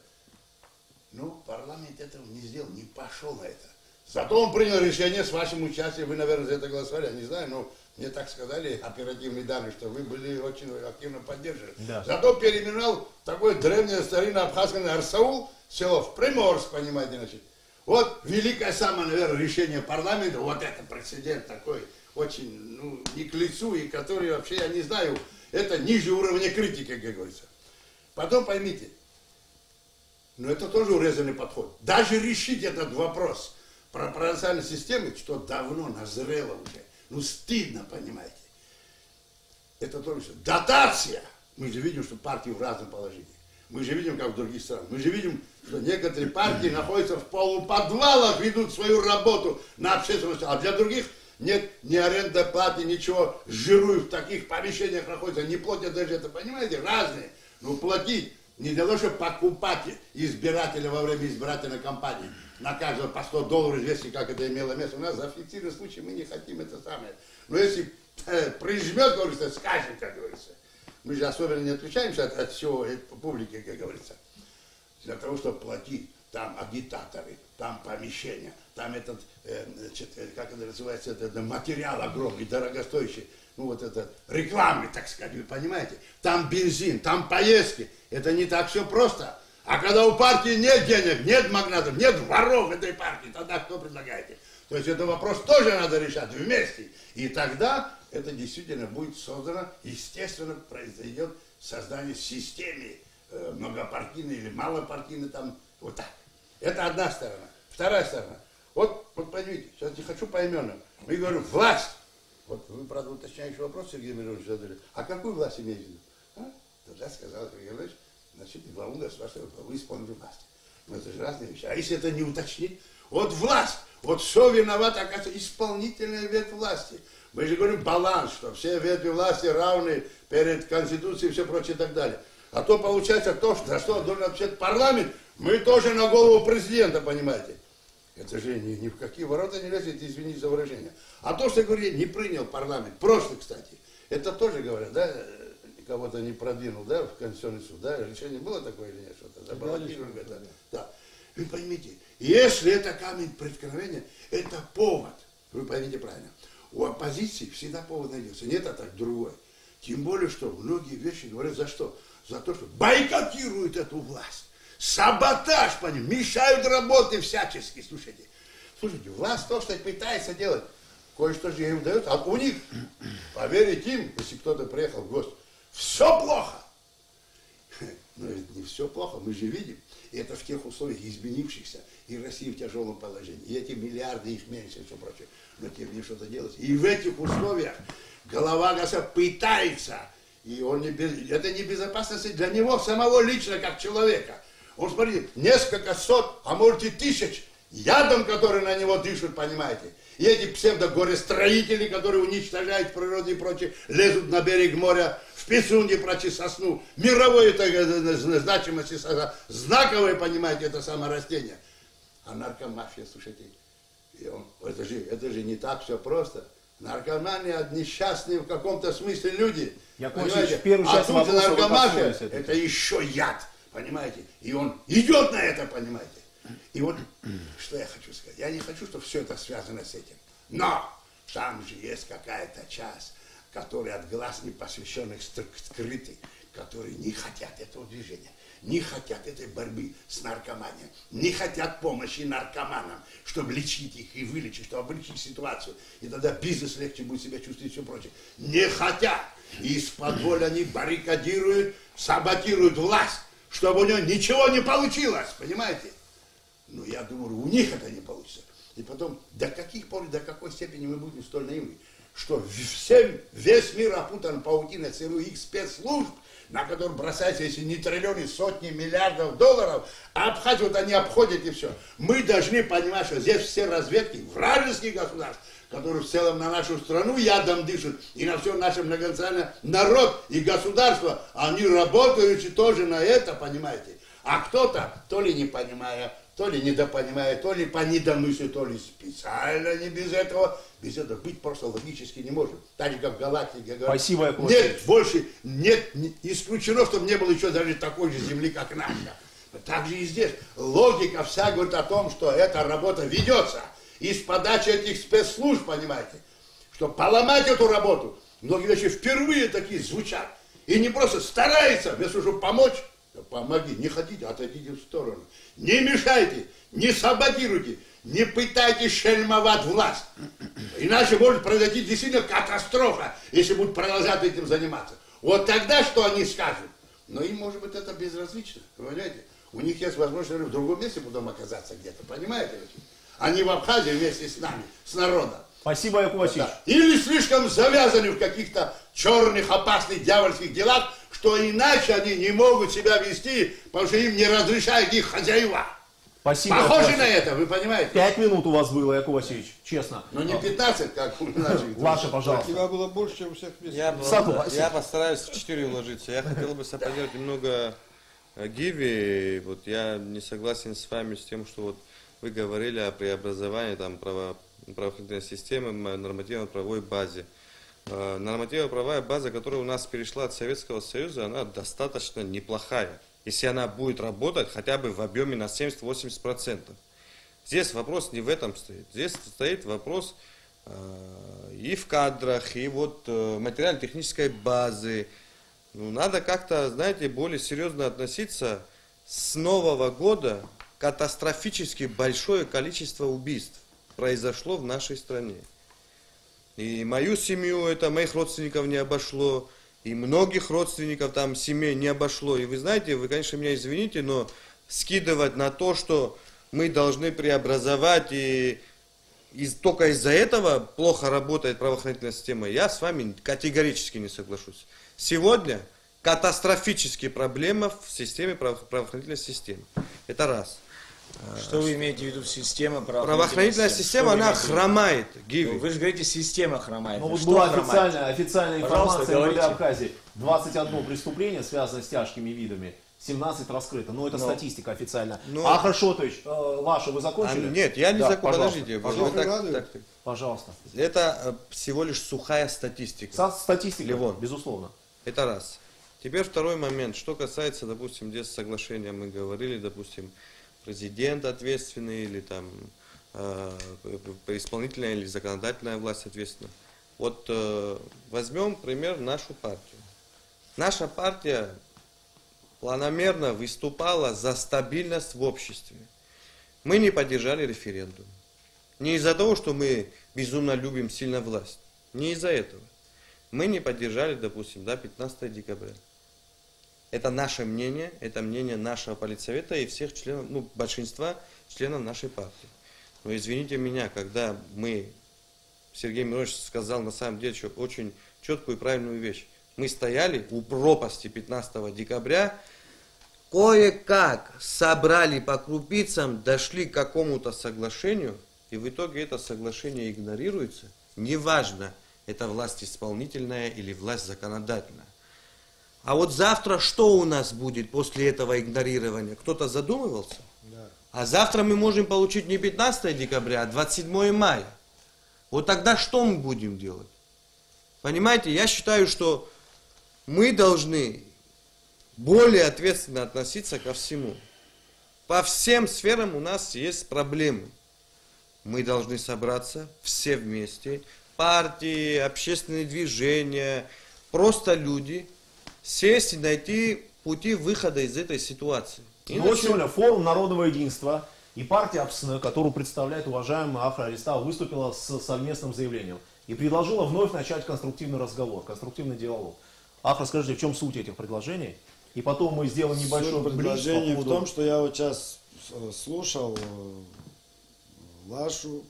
Ну, парламент этого не сделал, не пошел на это. Зато он принял решение с вашим участием. Вы, наверное, за это голосовали, я не знаю, но мне так сказали оперативные данные, что вы были очень активно поддержаны. Да. Зато переименовал такое древнее старинное абхазское Арсаул, село в Приморск, понимаете, значит. Вот великое самое, наверное, решение парламента, вот это прецедент такой, очень, ну, не к лицу, и который вообще, я не знаю, это ниже уровня критики, как говорится. Потом поймите, но это тоже урезанный подход. Даже решить этот вопрос пропорциональной системы, что давно назрело уже. Ну, стыдно, понимаете. Это тоже все. Дотация. Мы же видим, что партии в разном положении. Мы же видим, как в других странах. Мы же видим, что некоторые партии находятся в полуподвалах, ведут свою работу на общественности, а для других нет ни аренда платы, ничего, жируют в таких помещениях находятся, не платят даже это, понимаете, разные. Ну, платить не для того, чтобы покупать избирателя во время избирательной кампании. На каждого по $100, известно, как это имело место. У нас зафиксированный случай, мы не хотим это самое. Но если прижмет, говорится, скажем, как говорится. Мы же особенно не отличаемся от всего публики, как говорится. Для того, чтобы платить, там агитаторы, там помещения, там этот, как это называется, этот материал огромный, дорогостоящий. Ну вот это рекламы, так сказать, вы понимаете. Там бензин, там поездки. Это не так все просто. А когда у партии нет денег, нет магнатов, нет воров этой партии, тогда что предлагаете? То есть этот вопрос тоже надо решать вместе. И тогда это действительно будет создано, естественно, произойдет создание системы многопартийной или малопартийной, там, вот так. Это одна сторона. Вторая сторона. Вот поймите, сейчас не хочу поименно. Мы говорим, власть. Вот вы, правда, уточняющий вопрос, Сергей Миронович, задали. А какую власть имеете в виду? Тогда сказал Сергей Миронович, значит, главу государства, главу исполнительной власти. Но это же разные вещи. А если это не уточнить? Вот власть. Вот все виновато, оказывается, исполнительная ветвь власти. Мы же говорим баланс, что все ветви власти равны перед Конституцией и все прочее и так далее. А то получается то, за что должен отвечать парламент, мы тоже на голову президента, понимаете. Это же ни в какие ворота не лезет, извините за выражение. А то, что, говорю, не принял парламент, прошлый, кстати, это тоже, говорят, да, кого-то не продвинул, да, в Конституционный суд, да, решение было такое или нет, что-то, забаллотировали, да. Вы поймите, если это камень преткновения, это повод, вы поймите правильно, у оппозиции всегда повод найдется, нет, а так другой. Тем более, что многие вещи говорят за что? За то, что бойкотируют эту власть. Саботаж по ним, мешают работе всячески, слушайте. Слушайте, власть то, что пытается делать, кое-что же ей удается, а у них, поверить им, если кто-то приехал в гости, все плохо. Но ведь не все плохо, мы же видим. И это в тех условиях изменившихся, и Россия в тяжелом положении, и эти миллиарды, их меньше, и все прочее. Но тем не менее что-то делается. И в этих условиях голова государства пытается, и он это не безопасность для него самого лично, как человека. Он, смотрите, несколько сот, а может и тысяч ядом, которые на него дышат, понимаете. И эти псевдогорестроители, которые уничтожают природу и прочее, лезут на берег моря, в Писунде прочее сосну. Мировой значимости, знаковое, понимаете, это самое растение. А наркомафия, слушайте, это же не так все просто. Наркомания, несчастные в каком-то смысле люди. В первую часть вопроса наркомафия, это еще яд, понимаете. И он идет на это, понимаете. И вот, что я хочу сказать. Я не хочу, чтобы все это связано с этим. Но там же есть какая-то часть, которая от глаз непосвященных скрытых, которые не хотят этого движения, не хотят этой борьбы с наркоманией, не хотят помощи наркоманам, чтобы лечить их и вылечить, чтобы облегчить ситуацию. И тогда бизнес легче будет себя чувствовать и все прочее. Не хотят. И из-под воли они баррикадируют, саботируют власть, чтобы у нее ничего не получилось, понимаете? Ну, я думаю, у них это не получится. И потом, до каких пор, до какой степени мы будем столь наивны, что весь мир опутан паутиной ЦРУ, спецслужб, на которые бросаются, если не триллионы, сотни миллиардов долларов, а обходят, они обходят и все. Мы должны понимать, что здесь все разведки вражеских государств, которые в целом на нашу страну ядом дышат, и на все наше многонациональный народ и государство, они работают тоже на это, понимаете. А кто-то, то ли не понимая, то ли недопонимая, то ли по недомыслию, то ли специально не без этого быть просто логически не может. Так же, как в галактике говорят. Спасибо, нет больше, нет, исключено, чтобы не было еще даже такой же Земли, как наша. Так же и здесь. Логика вся говорит о том, что эта работа ведется из подачи этих спецслужб, понимаете. Чтобы поломать эту работу, многие вещи впервые такие звучат. И не просто старается, вместо того, чтобы помочь, помоги, не хотите, отойдите в сторону. Не мешайте, не саботируйте, не пытайтесь шельмовать власть. Иначе может произойти действительно катастрофа, если будут продолжать этим заниматься. Вот тогда что они скажут? Но им, может быть, это безразлично, вы понимаете? У них есть возможность в другом месте потом оказаться где-то, понимаете? Они в Абхазии вместе с нами, с народом. Спасибо, Яков Васильевич. Да. Или слишком завязаны в каких-то черных, опасных, дьявольских делах, что иначе они не могут себя вести, потому что им не разрешают их хозяева. Спасибо. Похоже на это, вы понимаете? 5 минут у вас было, Яков Васильевич, честно. Но не 15, как у наших. Ваше, У пожалуйста. тебя было больше, чем у всех вместе. Я постараюсь в 4 уложиться. Я хотел бы соподелать немного Гиви. Вот я не согласен с вами с тем, что вот вы говорили о преобразовании там, правоохранительной системы, нормативно-правовой базе. Нормативно-правовая база, которая у нас перешла от Советского Союза, она достаточно неплохая. Если она будет работать хотя бы в объеме на 70-80%. Здесь вопрос не в этом стоит. Здесь стоит вопрос и в кадрах, и вот материально-технической базы. Ну, надо как-то, знаете, более серьезно относиться. С Нового года катастрофически большое количество убийств произошло в нашей стране. И мою семью, это моих родственников не обошло. И многих родственников там семей не обошло. И вы знаете, вы, конечно, меня извините, но скидывать на то, что мы должны преобразовать, и только из-за этого плохо работает правоохранительная система, я с вами категорически не соглашусь. Сегодня катастрофические проблемы в системе правоохранительной системы. Это раз. Что вы имеете в виду в системе Правоохранительная система, она хромает. Гиви. Вы же говорите, система хромает. Ну, вот Что была хромает? официальная Пожалуйста, информация говорите. МВД Абхазии. 21 преступление, связанное с тяжкими видами, 17 раскрыто. Но это статистика официальная. Ахар Шотович, ваше вы закончили? Нет, я не Да, закончил. пожалуйста, Подождите. пожалуйста. Так. Пожалуйста. Это всего лишь сухая статистика. Статистика, Левон. безусловно. Это раз. Теперь второй момент. Что касается, допустим, здесь соглашения, мы говорили, допустим, президент ответственный, или там исполнительная или законодательная власть ответственна. Вот возьмем, например, нашу партию. Наша партия планомерно выступала за стабильность в обществе. Мы не поддержали референдум. Не из-за того, что мы безумно любим сильно власть. Не из-за этого. Мы не поддержали, допустим, 15 декабря. Это наше мнение, это мнение нашего политсовета и всех членов, большинства членов нашей партии. Но извините меня, когда Сергей Миронович сказал на самом деле очень четкую и правильную вещь. Мы стояли у пропасти 15 декабря, кое-как собрали по крупицам, дошли к какому-то соглашению, и в итоге это соглашение игнорируется. Неважно, это власть исполнительная или власть законодательная. А вот завтра что у нас будет после этого игнорирования? Кто-то задумывался? Да. А завтра мы можем получить не 15 декабря, а 27 мая. Вот тогда что мы будем делать? Понимаете, я считаю, что мы должны более ответственно относиться ко всему. По всем сферам у нас есть проблемы. Мы должны собраться все вместе, партии, общественные движения, просто люди, сесть и найти пути выхода из этой ситуации. Вот сегодня форум Народного единства и партия АПСН, которую представляет уважаемый Ахар Аристав, выступила с совместным заявлением и предложила вновь начать конструктивный разговор, конструктивный диалог. Ахар, скажите, в чем суть этих предложений? И потом мы сделаем небольшой предложение блиц по в том, что я вот сейчас слушал Лашу,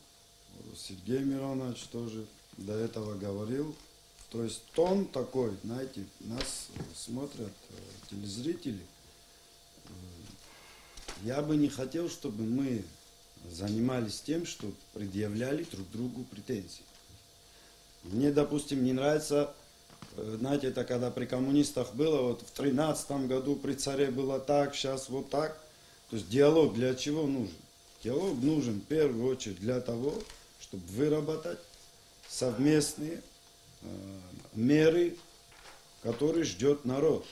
Сергей Миронович тоже до этого говорил. То есть тон такой, знаете, нас смотрят телезрители. Я бы не хотел, чтобы мы занимались тем, что предъявляли друг другу претензии. Мне, допустим, не нравится, знаете, это когда при коммунистах было, вот в 13 году при царе было так, сейчас вот так. То есть диалог для чего нужен? Диалог нужен в первую очередь для того, чтобы выработать совместные меры, которые ждет народ.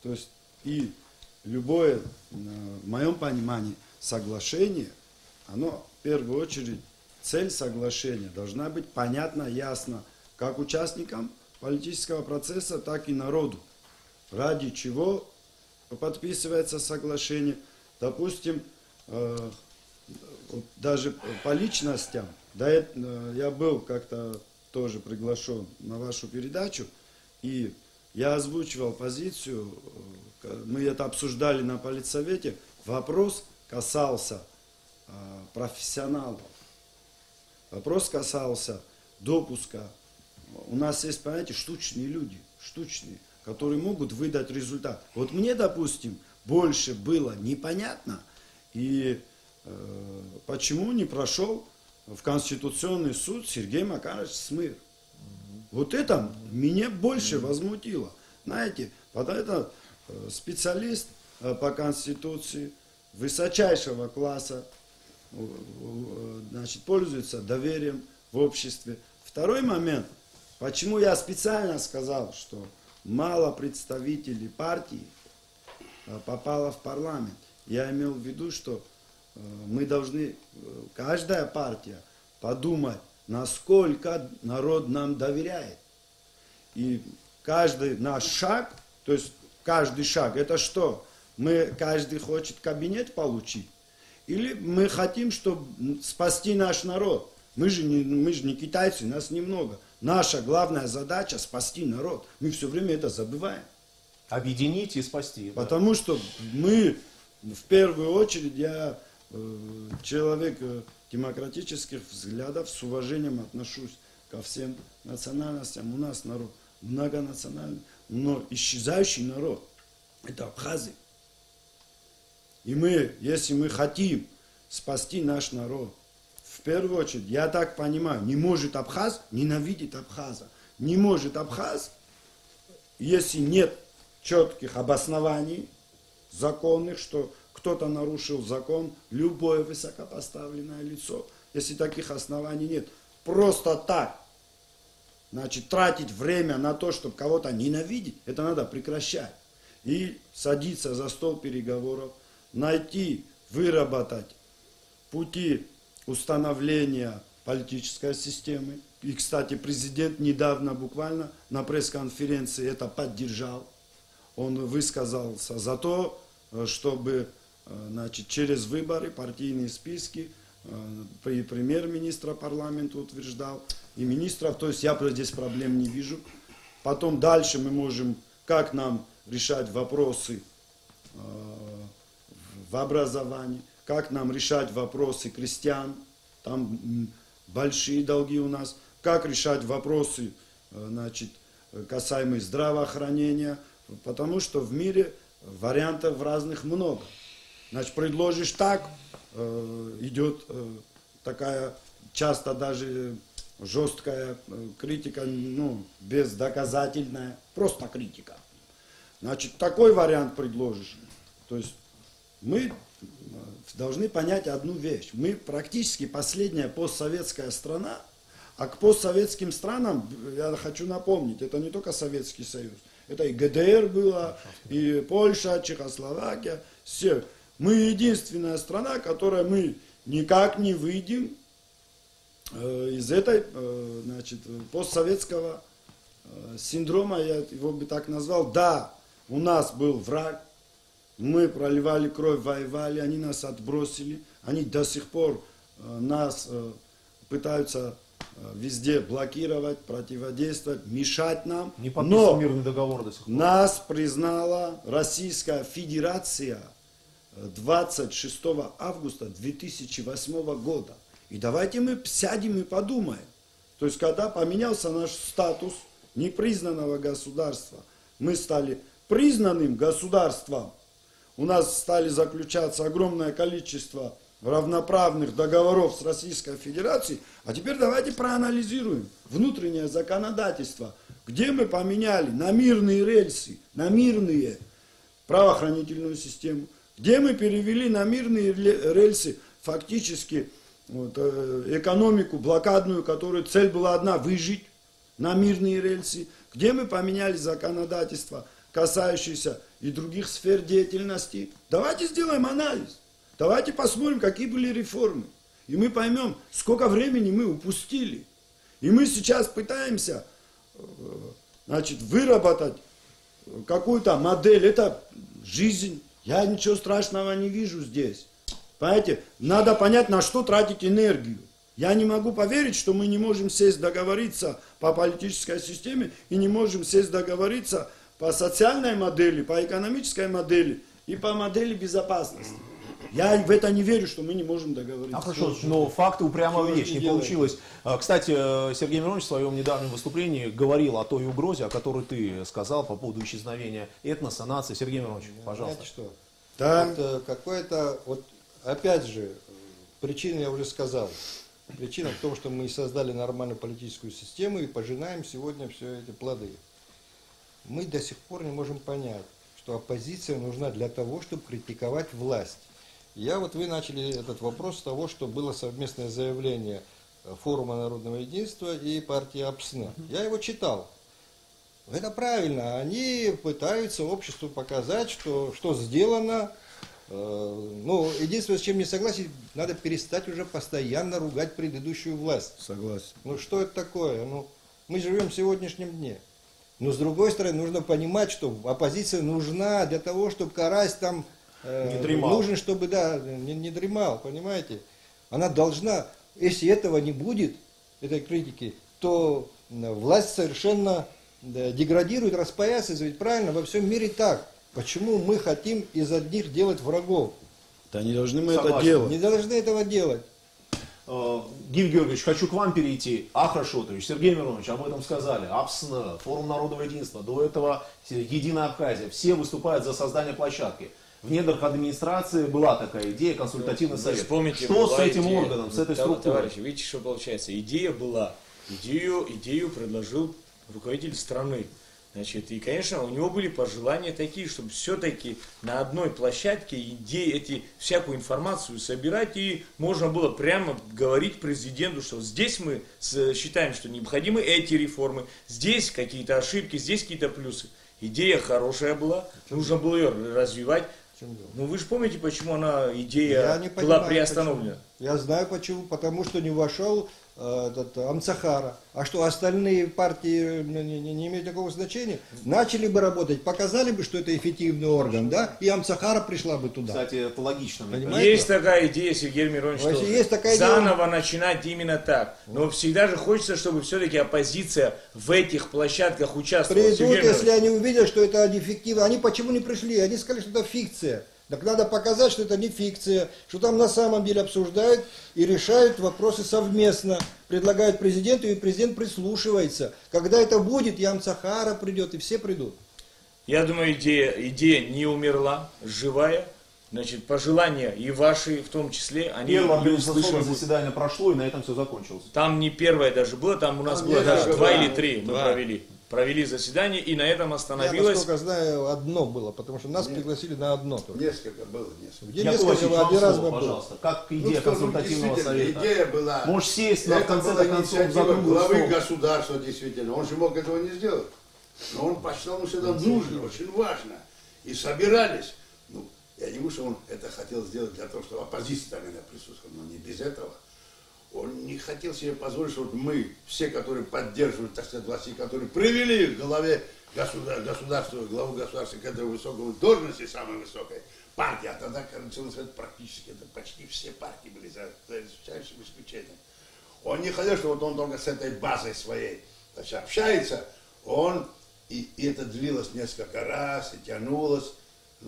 То есть и любое, в моем понимании, соглашение, оно в первую очередь, цель соглашения должна быть понятна, ясна, как участникам политического процесса, так и народу. Ради чего подписывается соглашение. Допустим, даже по личностям, да, я был как-то тоже приглашен на вашу передачу, и я озвучивал позицию, мы это обсуждали на политсовете, вопрос касался профессионалов. Вопрос касался допуска. У нас есть, понимаете, штучные люди, которые могут выдать результат. Вот мне, допустим, больше было непонятно, и почему не прошел в Конституционный суд Сергей Макарович Смыр. Вот это меня больше возмутило. Знаете, вот это специалист по Конституции высочайшего класса, значит, пользуется доверием в обществе. Второй момент, почему я специально сказал, что мало представителей партии попало в парламент. Я имел в виду, что мы должны, каждая партия, подумать, насколько народ нам доверяет. И каждый наш шаг, то есть каждый шаг, это что? Каждый хочет кабинет получить? Или мы хотим, чтобы спасти наш народ? Мы же не китайцы, нас немного. Наша главная задача спасти народ. Мы все время это забываем. Объединить и спасти. Потому что мы, в первую очередь, я человек демократических взглядов, с уважением отношусь ко всем национальностям. У нас народ многонациональный, но исчезающий народ – это абхазы. И мы, если мы хотим спасти наш народ, в первую очередь, я так понимаю, не может абхаз ненавидеть абхаза. Не может абхаз, если нет четких обоснований законных, что кто-то нарушил закон, любое высокопоставленное лицо, если таких оснований нет, просто так, значит, тратить время на то, чтобы кого-то ненавидеть, это надо прекращать. И садиться за стол переговоров, найти, выработать пути установления политической системы. И, кстати, президент недавно буквально на пресс-конференции это поддержал. Он высказался за то, чтобы, значит, через выборы, партийные списки, премьер-министра парламента утверждал, и министров, то есть я здесь проблем не вижу. Потом дальше мы можем, как нам решать вопросы в образовании, как нам решать вопросы крестьян, там большие долги у нас, как решать вопросы, значит, касаемые здравоохранения, потому что в мире вариантов разных много. Значит, предложишь так, идет такая часто даже жесткая критика, ну, бездоказательная, просто критика. Значит, такой вариант предложишь. То есть мы должны понять одну вещь. Мы практически последняя постсоветская страна, а к постсоветским странам, я хочу напомнить, это не только Советский Союз, это и ГДР было, и Польша, Чехословакия, все. Мы единственная страна, которая мы никак не выйдем из этой, значит, постсоветского синдрома, я его бы так назвал. Да, у нас был враг, мы проливали кровь, воевали, они нас отбросили, они до сих пор нас пытаются везде блокировать, противодействовать, мешать нам. Не подписан мирный договор до сих пор. Нас признала Российская Федерация 26 августа 2008 года. И давайте мы сядем и подумаем. То есть, когда поменялся наш статус непризнанного государства, мы стали признанным государством, у нас стали заключаться огромное количество равноправных договоров с Российской Федерацией. А теперь давайте проанализируем внутреннее законодательство, где мы поменяли на мирные рельсы, на мирные правоохранительную систему, где мы перевели на мирные рельсы фактически экономику блокадную, которой цель была одна – выжить, на мирные рельсы, где мы поменяли законодательство, касающееся и других сфер деятельности. Давайте сделаем анализ. Давайте посмотрим, какие были реформы. И мы поймем, сколько времени мы упустили. И мы сейчас пытаемся, значит, выработать какую-то модель. Это жизнь. Я ничего страшного не вижу здесь. Понимаете, надо понять, на что тратить энергию. Я не могу поверить, что мы не можем сесть договориться по политической системе и не можем сесть договориться по социальной модели, по экономической модели и по модели безопасности. Я в это не верю, что мы не можем договориться. Хорошо, но факты упрямого вещь не получилось. Кстати, Сергей Миронович в своем недавнем выступлении говорил о той угрозе, о которой ты сказал по поводу исчезновения этноса, нации. Сергей Миронович, пожалуйста. Знаете что? Да. Вот, какое-то, вот опять же, причина я уже сказал. Причина в том, что мы создали нормальную политическую систему и пожинаем сегодня все эти плоды. Мы до сих пор не можем понять, что оппозиция нужна для того, чтобы критиковать власть. Вы начали этот вопрос с того, что было совместное заявление Форума Народного Единства и партии АПСН. Я его читал. Это правильно. Они пытаются обществу показать, что сделано. Единственное, с чем не согласен, надо перестать уже постоянно ругать предыдущую власть. Согласен. Что это такое? Мы живем в сегодняшнем дне. Но с другой стороны, нужно понимать, что оппозиция нужна для того, чтобы Карась там... Не дремал. Нужен, чтобы, не дремал, понимаете? Она должна, если этого не будет, этой критики, то власть совершенно деградирует, распоясывается. Ведь правильно, во всем мире так. Почему мы хотим из одних делать врагов? Да не должны мы Согласен. это делать. Не должны этого делать. Гиль Георгиевич, хочу к вам перейти. Ахраш Шотович, Сергей Миронович, об этом сказали. АПСН, Форум Народного Единства, до этого Единая Абхазия. Все выступают за создание площадки. В недрах администрации была такая идея, консультативный совет. Вспомните, что с этим органом, с этой структурой? Товарищи, видите, что получается? Идея была. Идею предложил руководитель страны. И, конечно, у него были пожелания такие, чтобы все-таки на одной площадке всякую информацию собирать, и можно было прямо говорить президенту, что здесь мы считаем, что необходимы эти реформы, здесь какие-то ошибки, здесь какие-то плюсы. Идея хорошая была, нужно было ее развивать. Вы же помните, почему идея была приостановлена? Почему. Я знаю почему, потому что не вошел Амцахара. А что, остальные партии не имеют никакого значения? Начали бы работать, показали бы, что это эффективный орган, да, и Амцахара пришла бы туда. Кстати, это логично. Понимаете? Есть такая идея, Сергей Миронович, что есть такая заново начинать именно так. Но всегда же хочется, чтобы все-таки оппозиция в этих площадках участвовала. Придут, если они увидят, что это неэффективно. Они почему не пришли? Они сказали, что это фикция. Так надо показать, что это не фикция, что там на самом деле обсуждают и решают вопросы совместно. Предлагают президенту, и президент прислушивается. Когда это будет, и Амцахара придет, и все придут. Я думаю, идея не умерла, живая. Пожелания и ваши в том числе, они Первое были услышаны. организационное заседание прошло, и на этом все закончилось. Там не первое даже было, там у нас было даже 2 или 3 мы провели. Провели заседание, и на этом Я, остановилось. насколько знаю, одно было, потому что нас пригласили на одно только. Несколько было, несколько. Где Я несколько просил было, вам один раз слово, было. пожалуйста. Как идея консультативного совета? Идея была... Можешь сесть на, в конце была концов за инициатива круглый главы стол. государства, действительно. Он же мог этого не сделать. Но он посчитал, что это нужно, очень важно. И собирались. Я не думаю, что он это хотел сделать для того, чтобы оппозиция там присутствовала, но не без этого. Он не хотел себе позволить, что мы, все, которые поддерживают, так сказать, власти, которые привели к главе государства, главу государства к этой высокой должности, самой высокой, партии, а тогда Координационный совет практически, это почти все партии были, за исключающим исключением. Он не хотел, что он только с этой базой своей общается, и это длилось несколько раз, и тянулось.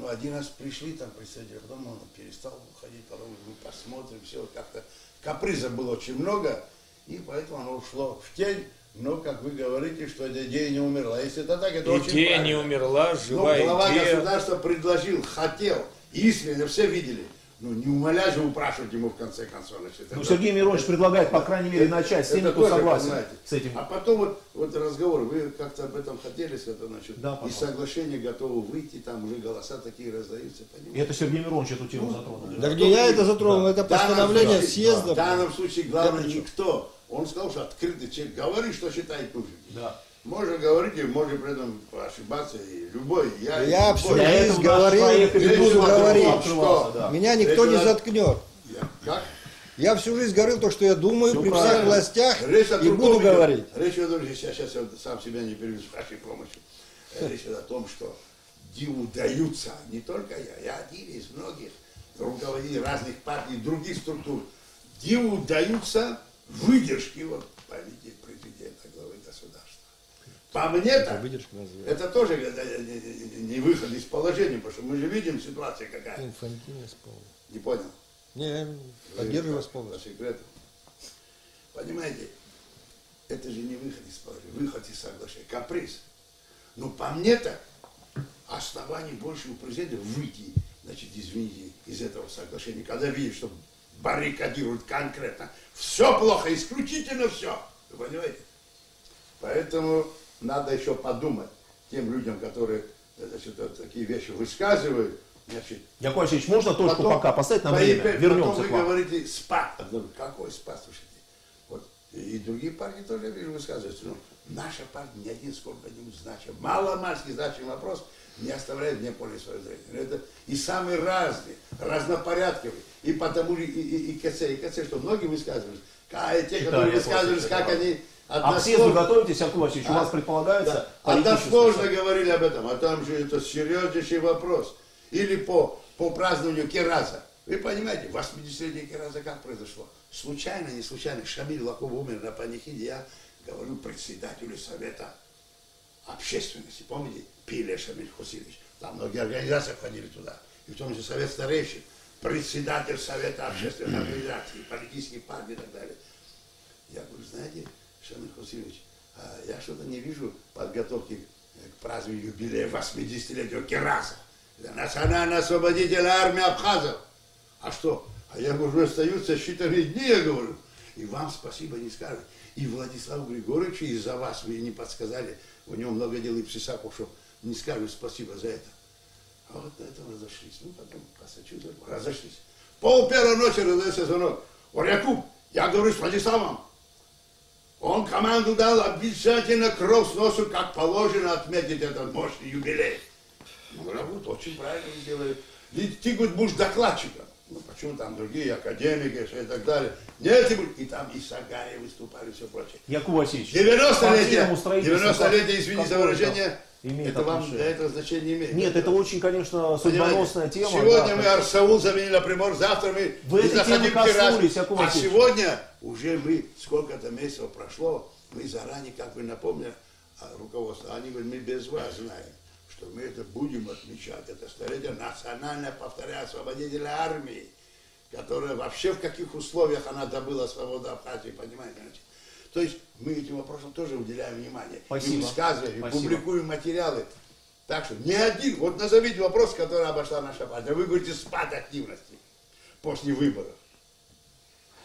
Один раз пришли там представители, потом он перестал уходить, потом мы посмотрим, все как-то. Капризов было очень много, и поэтому оно ушло в тень. Но, как вы говорите, что эта идея не умерла. Если это так, это очень правильно. Идея не умерла, живая глава идея. государства предложил, хотел, искренне, все видели. Не умоляй же упрашивать ему в конце концов. Сергей Миронович предлагает, по крайней мере, начать с теми, кто согласен с этим. А потом вот разговор, вы как-то об этом хотели, да, и соглашение готово выйти, там уже голоса такие раздаются. И это Сергей Миронович эту тему затронул. Да где я это затронул, это постановление съезда. В данном случае главное никто. Он сказал, что открытый человек, говори, что считает нужным. Да. Можно говорить, и можно при этом ошибаться, и любой. Я всю жизнь говорил и буду говорить, что меня никто не заткнет. Как? Я всю жизнь говорил то, что я думаю, Все при правильно. всех властях, и буду говорить. Речь идет о том, сейчас я сам себя не переведу с вашей помощью. Речь идет о том, что удаются, не только я один из многих руководителей разных партий, других структур, удаются выдержки в памяти президента, главы государства. По мне-то, Выдержка называется. это тоже не выход из положения, потому что мы же видим ситуацию какая. Инфантильность полная. Не понял? Не, поддерживаю вас полностью. По секрету. Понимаете, это же не выход из положения, выход из соглашения, каприз. Но по мне-то оснований больше у президента выйти, значит, извините, из этого соглашения, когда видит, что баррикадируют конкретно. Все плохо, исключительно все. Вы понимаете? Поэтому надо еще подумать тем людям, которые, значит, вот такие вещи высказывают. Значит, Яков Васильевич, можно точку потом- пока поставить на время? Вернемся Потом вы к вам. говорите спад. Я говорю, какой спад, слушайте? Вот, и другие партии тоже, я вижу, высказываются. Но наша партия ни один сколько-нибудь значим. Маломальски значимый вопрос не оставляет вне поля своего зрения. Это и самые разные, разнопорядковые. И потому и КЦ, что многие высказывались. Те, которые высказывались, как они... А к съезду готовитесь, Яков Васильевич, у вас предполагается... Односложно говорили об этом, а там же это серьезнейший вопрос. Или по празднованию Кераза. Вы понимаете, 80-летие Кераза как произошло? Случайно, не случайно, Шамиль Лаков умер на панихиде, я говорю председателю Совета общественности, помните, Пиле Шамиль Хусилович, там многие организации входили туда, и в том числе Совет старейшин, председатель Совета общественной организации, политических партий и так далее. Я говорю, знаете, Шамиль Хусилович, я что-то не вижу подготовки к празднованию юбилея 80-летия Кераза. Это национально-освободительная армия абхазов. А что? А я говорю, остаются считанные дни, я говорю. И вам спасибо не скажут. И Владиславу Григорьевичу из-за вас вы не подсказали. У него много дел и Псисаков, что не скажут спасибо за это. А вот на этом разошлись. Ну, потом посочувствовали, разошлись. Пол-первой ночи раздается звонок. Якуб, я говорю с Владиславом. Он команду дал обязательно кровь с носу, как положено, отметить этот мощный юбилей. Ну, вот очень правильно делают. И ты, говорит, будешь докладчиком. Ну, почему там другие академики и так далее. Нет, ты будешь. И там и Сагаи выступали, и все прочее. Яков Васильевич, 90-летие, извините за выражение, имеет это вам отношение? для этого значения не имеет. Нет, это очень, конечно, судьбоносная тема. Сегодня да, мы Арсаул заменили на Примор, завтра мы Вы этой темы заходим в коснулись, Яков А Васильевич. сегодня уже мы, сколько-то месяцев прошло, мы заранее, как вы напомнили, руководство, они говорят, мы без вас знаем, что мы это будем отмечать. Это столетие национальной, повторяю, освободительной армии, которая вообще в каких условиях она добыла свободу Абхазии, понимаете? То есть мы этим вопросам тоже уделяем внимание. Спасибо. И высказываем, и Спасибо. публикуем материалы. Так что ни один, вот назовите вопрос, который обошла наша партия. Вы говорите спад активности после выборов.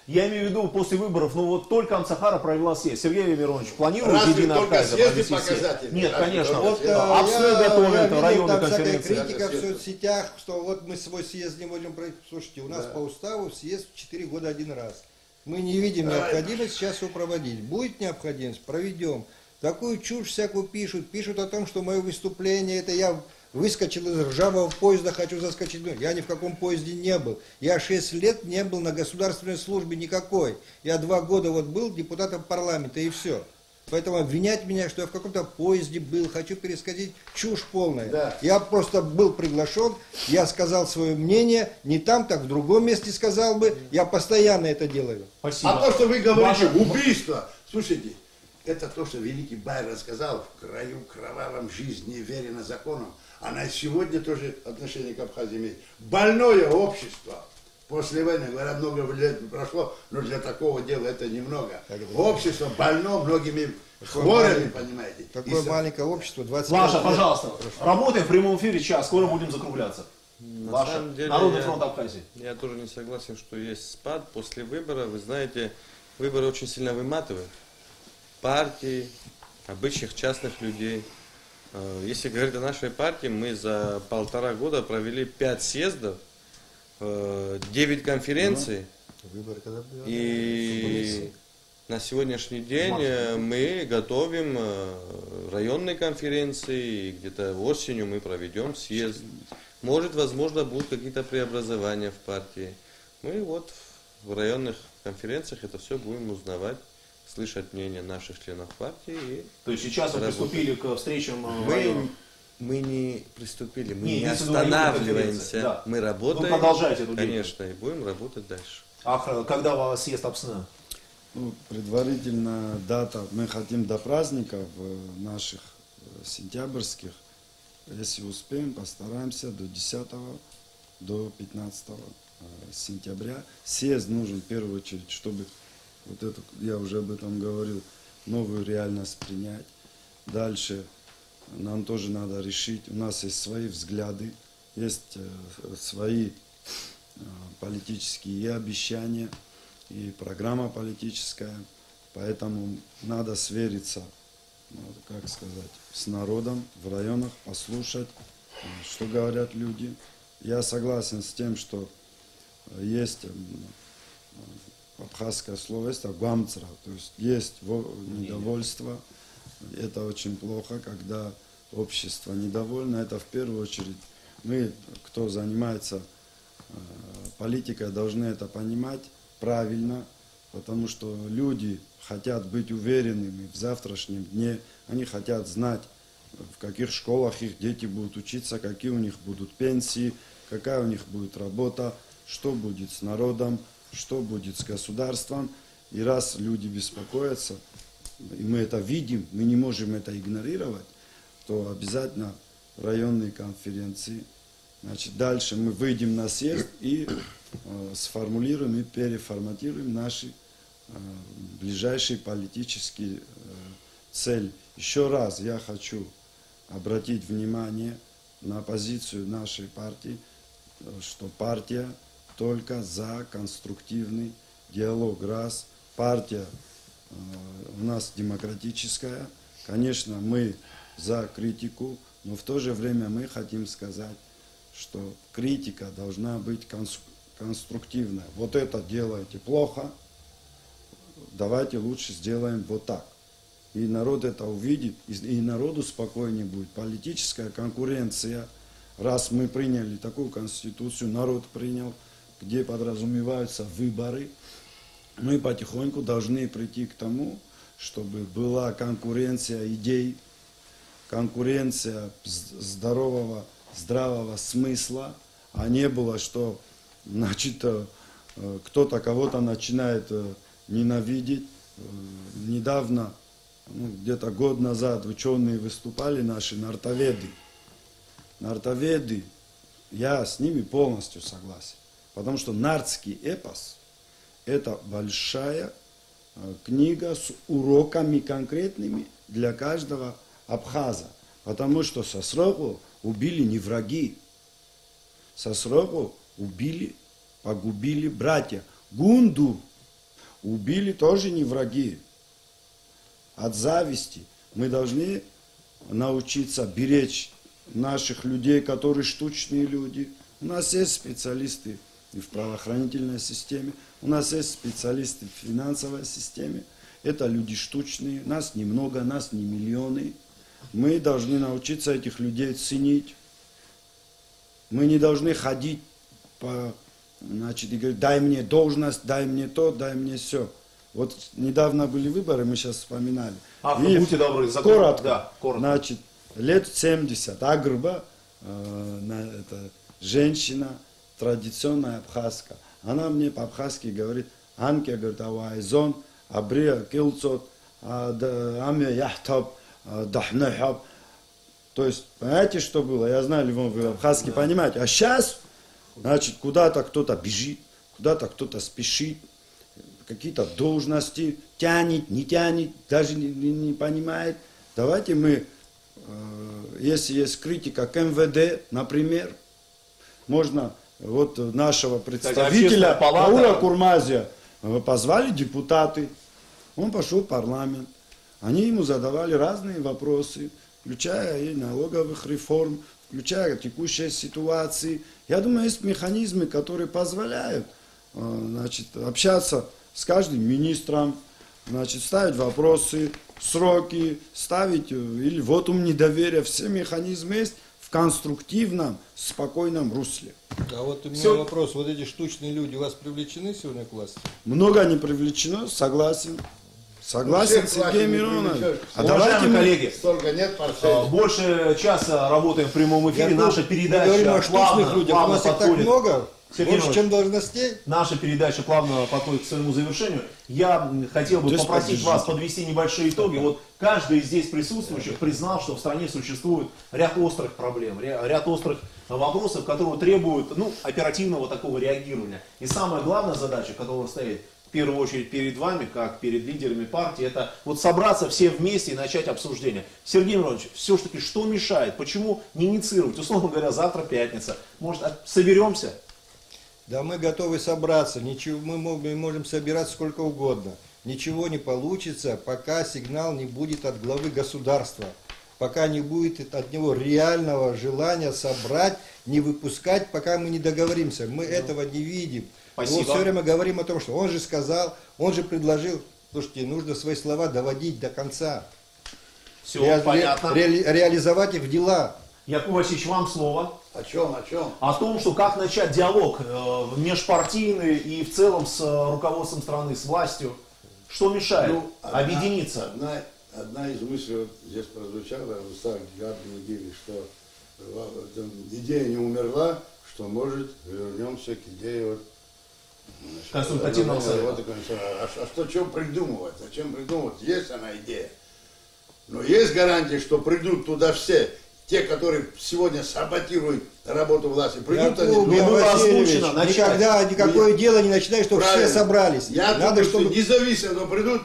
Я имею в виду после выборов, ну вот только Амсахара провела съезд. Сергей Миронович, планирует Разве Единая только Абхазия съезды провести съезд? показательные? Нет, Разве конечно. только Вот съезды? АПСН готовит, районная там всякая конференция. критика в соцсетях, что вот мы свой съезд не можем пройти. Слушайте, у нас по уставу съезд в 4 года один раз. Мы не видим необходимости сейчас его проводить. Будет необходимость, проведем. Такую чушь всякую пишут. Пишут о том, что мое выступление, это я выскочил из ржавого поезда, хочу заскочить. Я ни в каком поезде не был. Я 6 лет не был на государственной службе никакой. Я 2 года вот был депутатом парламента и все. Поэтому обвинять меня, что я в каком-то поезде был, хочу пересказать, чушь полная. Да. Я просто был приглашен, я сказал свое мнение, не там, так в другом месте сказал бы. Я постоянно это делаю. Спасибо. А то, что вы говорите, Ваше- убийство, слушайте, это то, что великий Байрон сказал, в краю кровавом жизни верено законам. Она сегодня тоже отношение к Абхазии имеет. Больное общество. После войны, говорят, много лет прошло, но для такого дела это немного. Общество больно многими хворями, понимаете. Такое И маленькое общество, 20 Маша, лет. пожалуйста, работаем в прямом эфире сейчас, скоро будем закругляться. Ваша, самом деле, Народный я- фронт Абхазии. Я тоже не согласен, что есть спад после выборов. Вы знаете, выборы очень сильно выматывают. Партии, обычных частных людей. Если говорить о нашей партии, мы за 1,5 года провели 5 съездов, 9 конференций. Выборы когда были? И на сегодняшний день мы готовим районные конференции, и где-то осенью мы проведем съезд. Может, возможно, будут какие-то преобразования в партии. Мы вот в районных конференциях это все будем узнавать, слышать мнение наших членов партии. И То есть сейчас вы работать. приступили к встречам районов. Мы не приступили, мы Не, не имеется в виду районные останавливаемся, конференции, да. мы работаем. Вы продолжаете эту деятельность. Конечно, и будем работать дальше. Ах, когда у вас съезд АПСН? Ну, предварительно дата, мы хотим до праздников наших сентябрьских, если успеем, постараемся до 10 до 15 сентября. Съезд нужен в первую очередь, чтобы, вот это, я уже об этом говорил, новую реальность принять. Дальше нам тоже надо решить, у нас есть свои взгляды, есть свои политические и обещания, и программа политическая, поэтому надо свериться, как сказать, с народом в районах, послушать, что говорят люди. Я согласен с тем, что есть абхазское слово, есть гамцра, то есть есть недовольство. Это очень плохо, когда общество недовольно. Это в первую очередь мы, кто занимается политикой, должны это понимать правильно, потому что люди хотят быть уверенными в завтрашнем дне, они хотят знать, в каких школах их дети будут учиться, какие у них будут пенсии, какая у них будет работа, что будет с народом, что будет с государством. И раз люди беспокоятся, и мы это видим, мы не можем это игнорировать, то обязательно районные конференции. Значит, дальше мы выйдем на съезд и сформулируем и переформатируем наши ближайшие политические цели. Еще раз я хочу обратить внимание на позицию нашей партии, что партия только за конструктивный диалог. Раз, партия у нас демократическая, конечно, мы за критику, но в то же время мы хотим сказать, что критика должна быть конструктивная. Вот это делаете плохо, давайте лучше сделаем вот так. И народ это увидит, и народу спокойнее будет. Политическая конкуренция, раз мы приняли такую конституцию, народ принял, где подразумеваются выборы, мы потихоньку должны прийти к тому, чтобы была конкуренция идей, конкуренция здорового смысла, а не было, что, значит, кто-то кого-то начинает ненавидеть. Недавно, где-то год назад ученые выступали, наши нартоведы. Нартоведы, я с ними полностью согласен, потому что нартский эпос – это большая книга с уроками конкретными для каждого абхаза, потому что Сосроку убили не враги. Сосроку убили, погубили братья. Гунду убили тоже не враги. От зависти мы должны научиться беречь наших людей, которые штучные люди. У нас есть специалисты и в правоохранительной системе, у нас есть специалисты в финансовой системе. Это люди штучные, нас немного, нас не миллионы. Мы должны научиться этих людей ценить. Мы не должны ходить значит, и говорить, дай мне должность, дай мне то, дай мне все. Вот недавно были выборы, мы сейчас вспоминали. Будьте добры, коротко, да, коротко. Значит, лет 70, Агрба, это женщина, традиционная абхазка. Она мне по-абхазски говорит, Анке, говорит, авайзон, абрия килцот, амя яхтаб, дахнахаб. То есть, понимаете, что было? Я знаю, Львов, вы абхазски понимаете. А сейчас, значит, куда-то кто-то бежит, куда-то кто-то спешит, какие-то должности тянет, не тянет, даже не понимает. Давайте мы, если есть критика к МВД, например, можно вот нашего представителя Аура Курмазия позвали депутаты, он пошел в парламент, они ему задавали разные вопросы, включая и налоговых реформ, включая текущие ситуации. Я думаю, есть механизмы, которые позволяют, значит, общаться с каждым министром, значит, ставить вопросы, сроки, ставить или вотум недоверия. Все механизмы есть в конструктивном, спокойном русле. А вот у меня вопрос. Вот эти штучные люди у вас привлечены сегодня к власти? Много не привлечено, согласен. Согласен, Сергей Миронович. А давайте, коллеги, столько нет портфелей. Больше часа работаем в прямом эфире. Наша передача мы говорим о штучных людях. У нас их так много. Сергей Больше, Иванович, чем должностей? наша передача плавно подходит к своему завершению. Я хотел бы попросить вас подвести небольшие итоги. Вот каждый из здесь присутствующих признал, что в стране существует ряд острых проблем, ряд острых вопросов, которые требуют оперативного такого реагирования. И самая главная задача, которая стоит в первую очередь перед вами, как перед лидерами партии, это вот собраться все вместе и начать обсуждение. Сергей Миронович, все-таки что мешает? Почему не инициировать? Условно говоря, завтра пятница. Может, соберемся? Да мы готовы собраться, ничего, мы можем собирать сколько угодно. Ничего не получится, пока сигнал не будет от главы государства. Пока не будет от него реального желания собрать, не выпускать, пока мы не договоримся. Мы этого не видим. Спасибо. Мы все время говорим о том, что он же сказал, он же предложил. Слушайте, нужно свои слова доводить до конца. Все, понятно. Реализовать их в дела. Яков Васильевич, вам слово. О чем, о чем? О том, что как начать диалог межпартийный и в целом с руководством страны, с властью. Что мешает объединиться? Одна из мыслей вот здесь прозвучала, в устах Георгия Гиви, что идея не умерла, что может вернемся к идее вот, Консультативного совета. А что придумывать? Зачем придумывать? Есть она идея. Но есть гарантия, что придут туда все. Те, которые сегодня саботируют работу власти, придут они. Никогда никакое дело не начинай, чтобы все собрались. Я думаю, что независимо придут.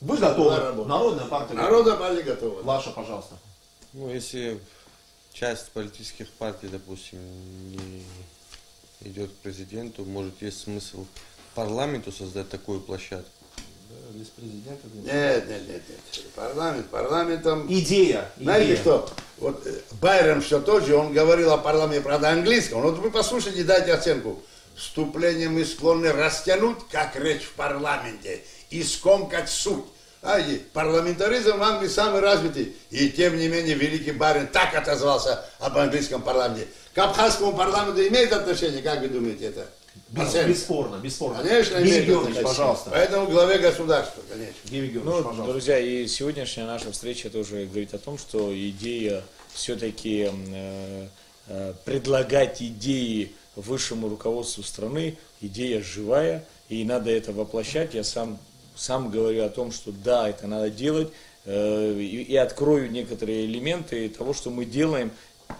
Вы готовы? Народная партия. Народная партия готова. Ваша, пожалуйста. Ну, если часть политических партий, допустим, не идет к президенту, может, есть смысл парламенту создать такую площадку? Без президента? Нет. Парламентом... Идея. Знаете что? Вот Байрон все тот же, он говорил о парламенте, правда, английском. Вот вы послушайте, дайте оценку. Вступление мы склонны растянуть, как речь в парламенте, и скомкать суть. Парламентаризм в Англии самый развитый. И тем не менее великий барин так отозвался об английском парламенте. К абхазскому парламенту имеет отношение, как вы думаете, это? Бесспорно. Конечно, Георгий имеет Георгиевич, отношение. пожалуйста. Поэтому главе государства, конечно. Георгий Георгиевич, Ну, пожалуйста. друзья, и сегодняшняя наша встреча тоже говорит о том, что идея все-таки предлагать идеи высшему руководству страны, идея живая, и надо это воплощать. Я сам говорю о том, что да, это надо делать, и открою некоторые элементы того, что мы делаем.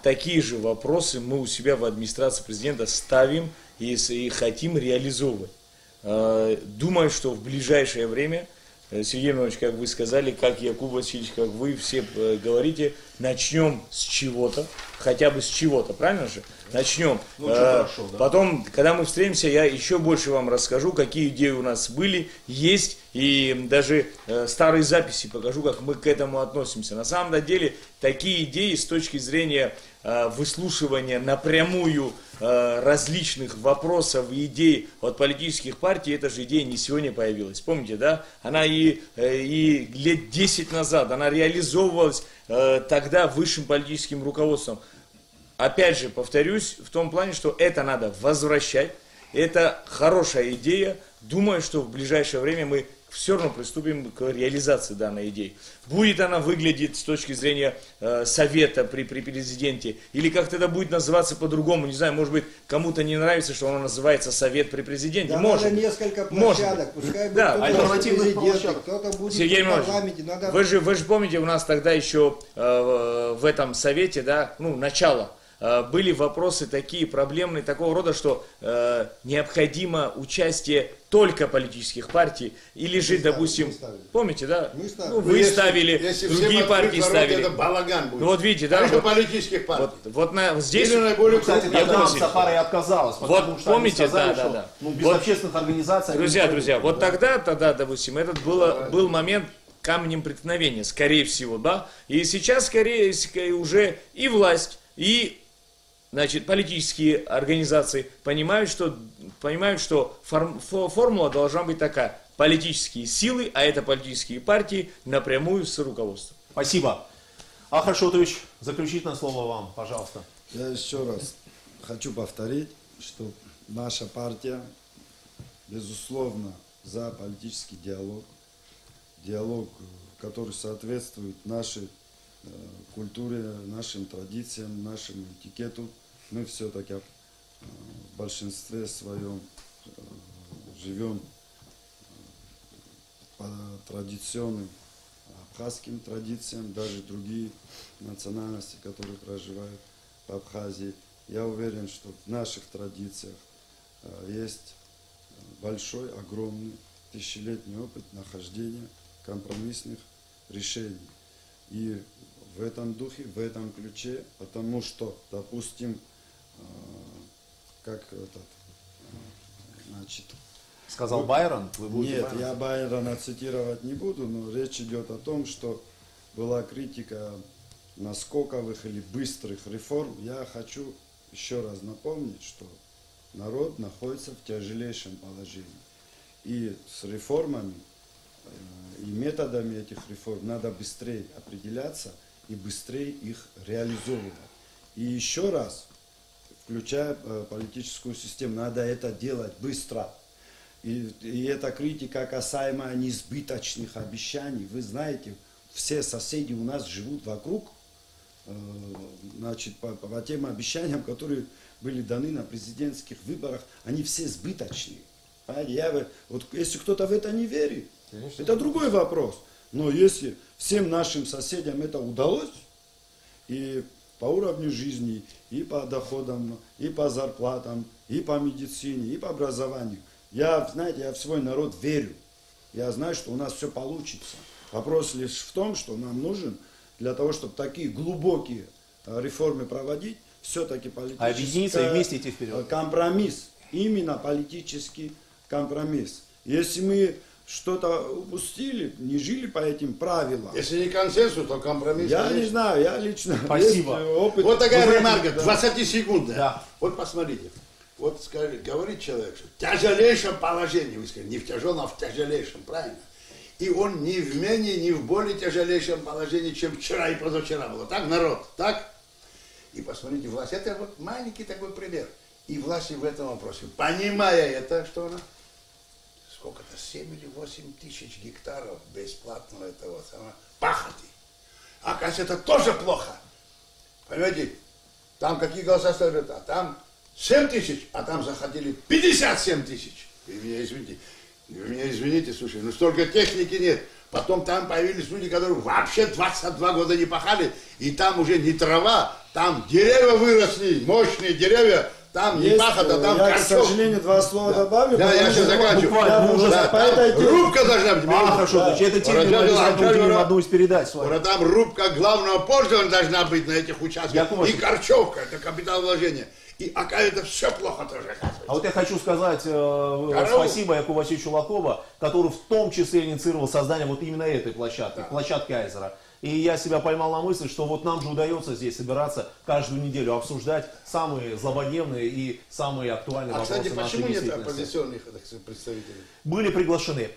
Такие же вопросы мы у себя в администрации президента ставим и хотим реализовывать. Думаю, что в ближайшее время, Сергей Иванович, как вы сказали, как Якуб Васильевич, как вы все говорите, начнем с чего-то, хотя бы с чего-то, правильно же? Начнем. Хорошо, да. Потом, когда мы встретимся, я еще больше вам расскажу, какие идеи у нас были, есть, и даже старые записи покажу, как мы к этому относимся. На самом деле, такие идеи с точки зрения выслушивания напрямую различных вопросов и идей от политических партий, эта же идея не сегодня появилась. Помните, да? Она и лет 10 назад, она реализовывалась тогда высшим политическим руководством. Опять же, повторюсь, в том плане, что это надо возвращать. Это хорошая идея. Думаю, что в ближайшее время мы все равно приступим к реализации данной идеи. Будет она выглядеть с точки зрения совета при президенте, или как-то это будет называться по-другому, не знаю, может быть, кому-то не нравится, что оно называется совет при президенте. Да, может надо быть. несколько площадок, пускай Да, будет альтернативных кто-то площадок. кто-то будет Сергей в Иванович, парламенте. Надо... вы же помните, у нас тогда еще в этом совете, да, начало, были вопросы такие проблемные, такого рода, что необходимо участие только политических партий, или же, допустим, помните, да? Мы ставили. Ну, вы ставили, если другие партии ставили. Это балаган будет. Ну вот видите, да? Конечно, политических партий. Вот здесь... Или наиболее Кстати, крупных. тогда Васильевич, Сахара и отказалась, потому вот что они помните, сказали, да, что да. без Вот, общественных организаций... они не Друзья, пойдут. вот тогда, допустим, этот был момент камнем преткновения, скорее всего, да? И сейчас, скорее, уже и власть, и политические организации понимают, что формула должна быть такая. Политические силы, а это политические партии, напрямую с руководством. Спасибо. Ахар Шотович, заключительное слово вам, пожалуйста. Я еще раз хочу повторить, что наша партия, безусловно, за политический диалог, который соответствует нашей культуре, нашим традициям, нашему этикету. Мы все-таки в большинстве своем живем по традиционным абхазским традициям, даже другие национальности, которые проживают в Абхазии. Я уверен, что в наших традициях есть большой, огромный, тысячелетний опыт нахождения компромиссных решений. И в этом духе, в этом ключе, потому что, допустим, как этот, значит... Сказал Байрон, вы будете Нет, Байрона? я Байрона цитировать не буду, но речь идет о том, что была критика наскоковых или быстрых реформ. Я хочу еще раз напомнить, что народ находится в тяжелейшем положении. И с реформами и методами этих реформ надо быстрее определяться и быстрее их реализовывать. И еще раз, включая политическую систему, надо это делать быстро. И эта критика касаемо несбыточных обещаний. Вы знаете, все соседи у нас живут вокруг, значит, по тем обещаниям, которые были даны на президентских выборах, они все сбыточные. Вот если кто-то в это не верит, конечно, это другой вопрос. Но если всем нашим соседям это удалось, и по уровню жизни, и по доходам, и по зарплатам, и по медицине, и по образованию, знаете, я в свой народ верю. Я знаю, что у нас все получится. Вопрос лишь в том, что нам нужен для того, чтобы такие глубокие реформы проводить, все-таки объединиться и вместе идти вперед. Компромисс. Именно политический компромисс. Если мы что-то упустили, не жили по этим правилам. Если не консенсус, то компромисс. Я конечно. не знаю, я лично. Спасибо. Опыт. Вот такая ремарка, 20-секундная. Да. Вот посмотрите. Вот говорит человек, что в тяжелейшем положении, вы сказали, не в тяжелом, а в тяжелейшем, правильно? И он ни в менее, ни в более тяжелейшем положении, чем вчера и позавчера было. Так, народ? Так? И посмотрите, власть. Это вот маленький такой пример. И власти в этом вопросе, понимая это, что она, сколько-то, 7 или 8 тысяч гектаров бесплатного этого самого пахоты. Оказывается, это тоже плохо. Понимаете, там какие голоса ставят, а там 7 тысяч, а там захотели 57 тысяч. Вы меня извините, слушай, ну столько техники нет. Потом там появились люди, которые вообще 22 года не пахали, и там уже не трава, там деревья выросли, мощные деревья, там не пахота, там я, картофель. к сожалению, два слова добавлю. Да, я сейчас заканчиваю. Рубка должна быть. Хорошо, значит, эта тема мы объединим одну из передач с вами. Там рубка главного пользования должна быть на этих участках. И корчевка, это капитал вложения. И оказывается, все плохо тоже оказывается. А вот я хочу сказать спасибо Якову Васильевичу Лакова, который в том числе инициировал создание вот именно этой площадки, площадки Айзера. И я себя поймал на мысли, что вот нам же удается здесь собираться каждую неделю, обсуждать самые злободневные и самые актуальные вопросы кстати, нашей почему нет действительности. оппозиционных представителей? Были приглашены.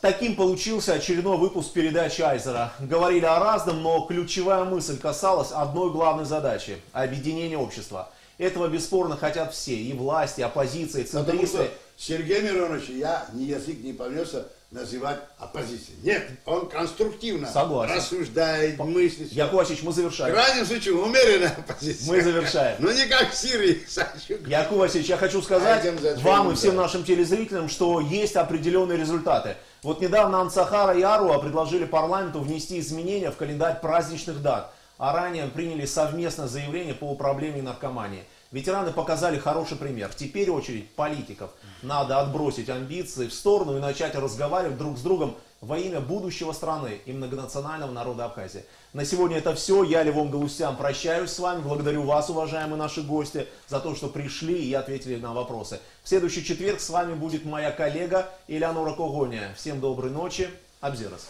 Таким получился очередной выпуск передачи Айзера. Говорили о разном, но ключевая мысль касалась одной главной задачи – объединения общества. Этого бесспорно хотят все, и власти, и оппозиция, и центристы. Потому что Сергей Миронович, я ни язык не повнется называть оппозицией. Нет, он конструктивно рассуждает, мыслит. Яков Васильевич, мы В завершаем. крайнем случае умеренная оппозиция. Мы завершаем. Но не как в Сирии. Яков Васильевич, я хочу сказать вам и всем нашим телезрителям, что есть определенные результаты. Вот недавно Ансахара и Аруа предложили парламенту внести изменения в календарь праздничных дат, а ранее приняли совместное заявление по проблеме наркомании. Ветераны показали хороший пример. Теперь очередь политиков. Надо отбросить амбиции в сторону и начать разговаривать друг с другом во имя будущего страны и многонационального народа Абхазии. На сегодня это все. Я, Левон Галустян, прощаюсь с вами. Благодарю вас, уважаемые наши гости, за то, что пришли и ответили на вопросы. В следующий четверг с вами будет моя коллега Элеонора Когония. Всем доброй ночи. Абзирас.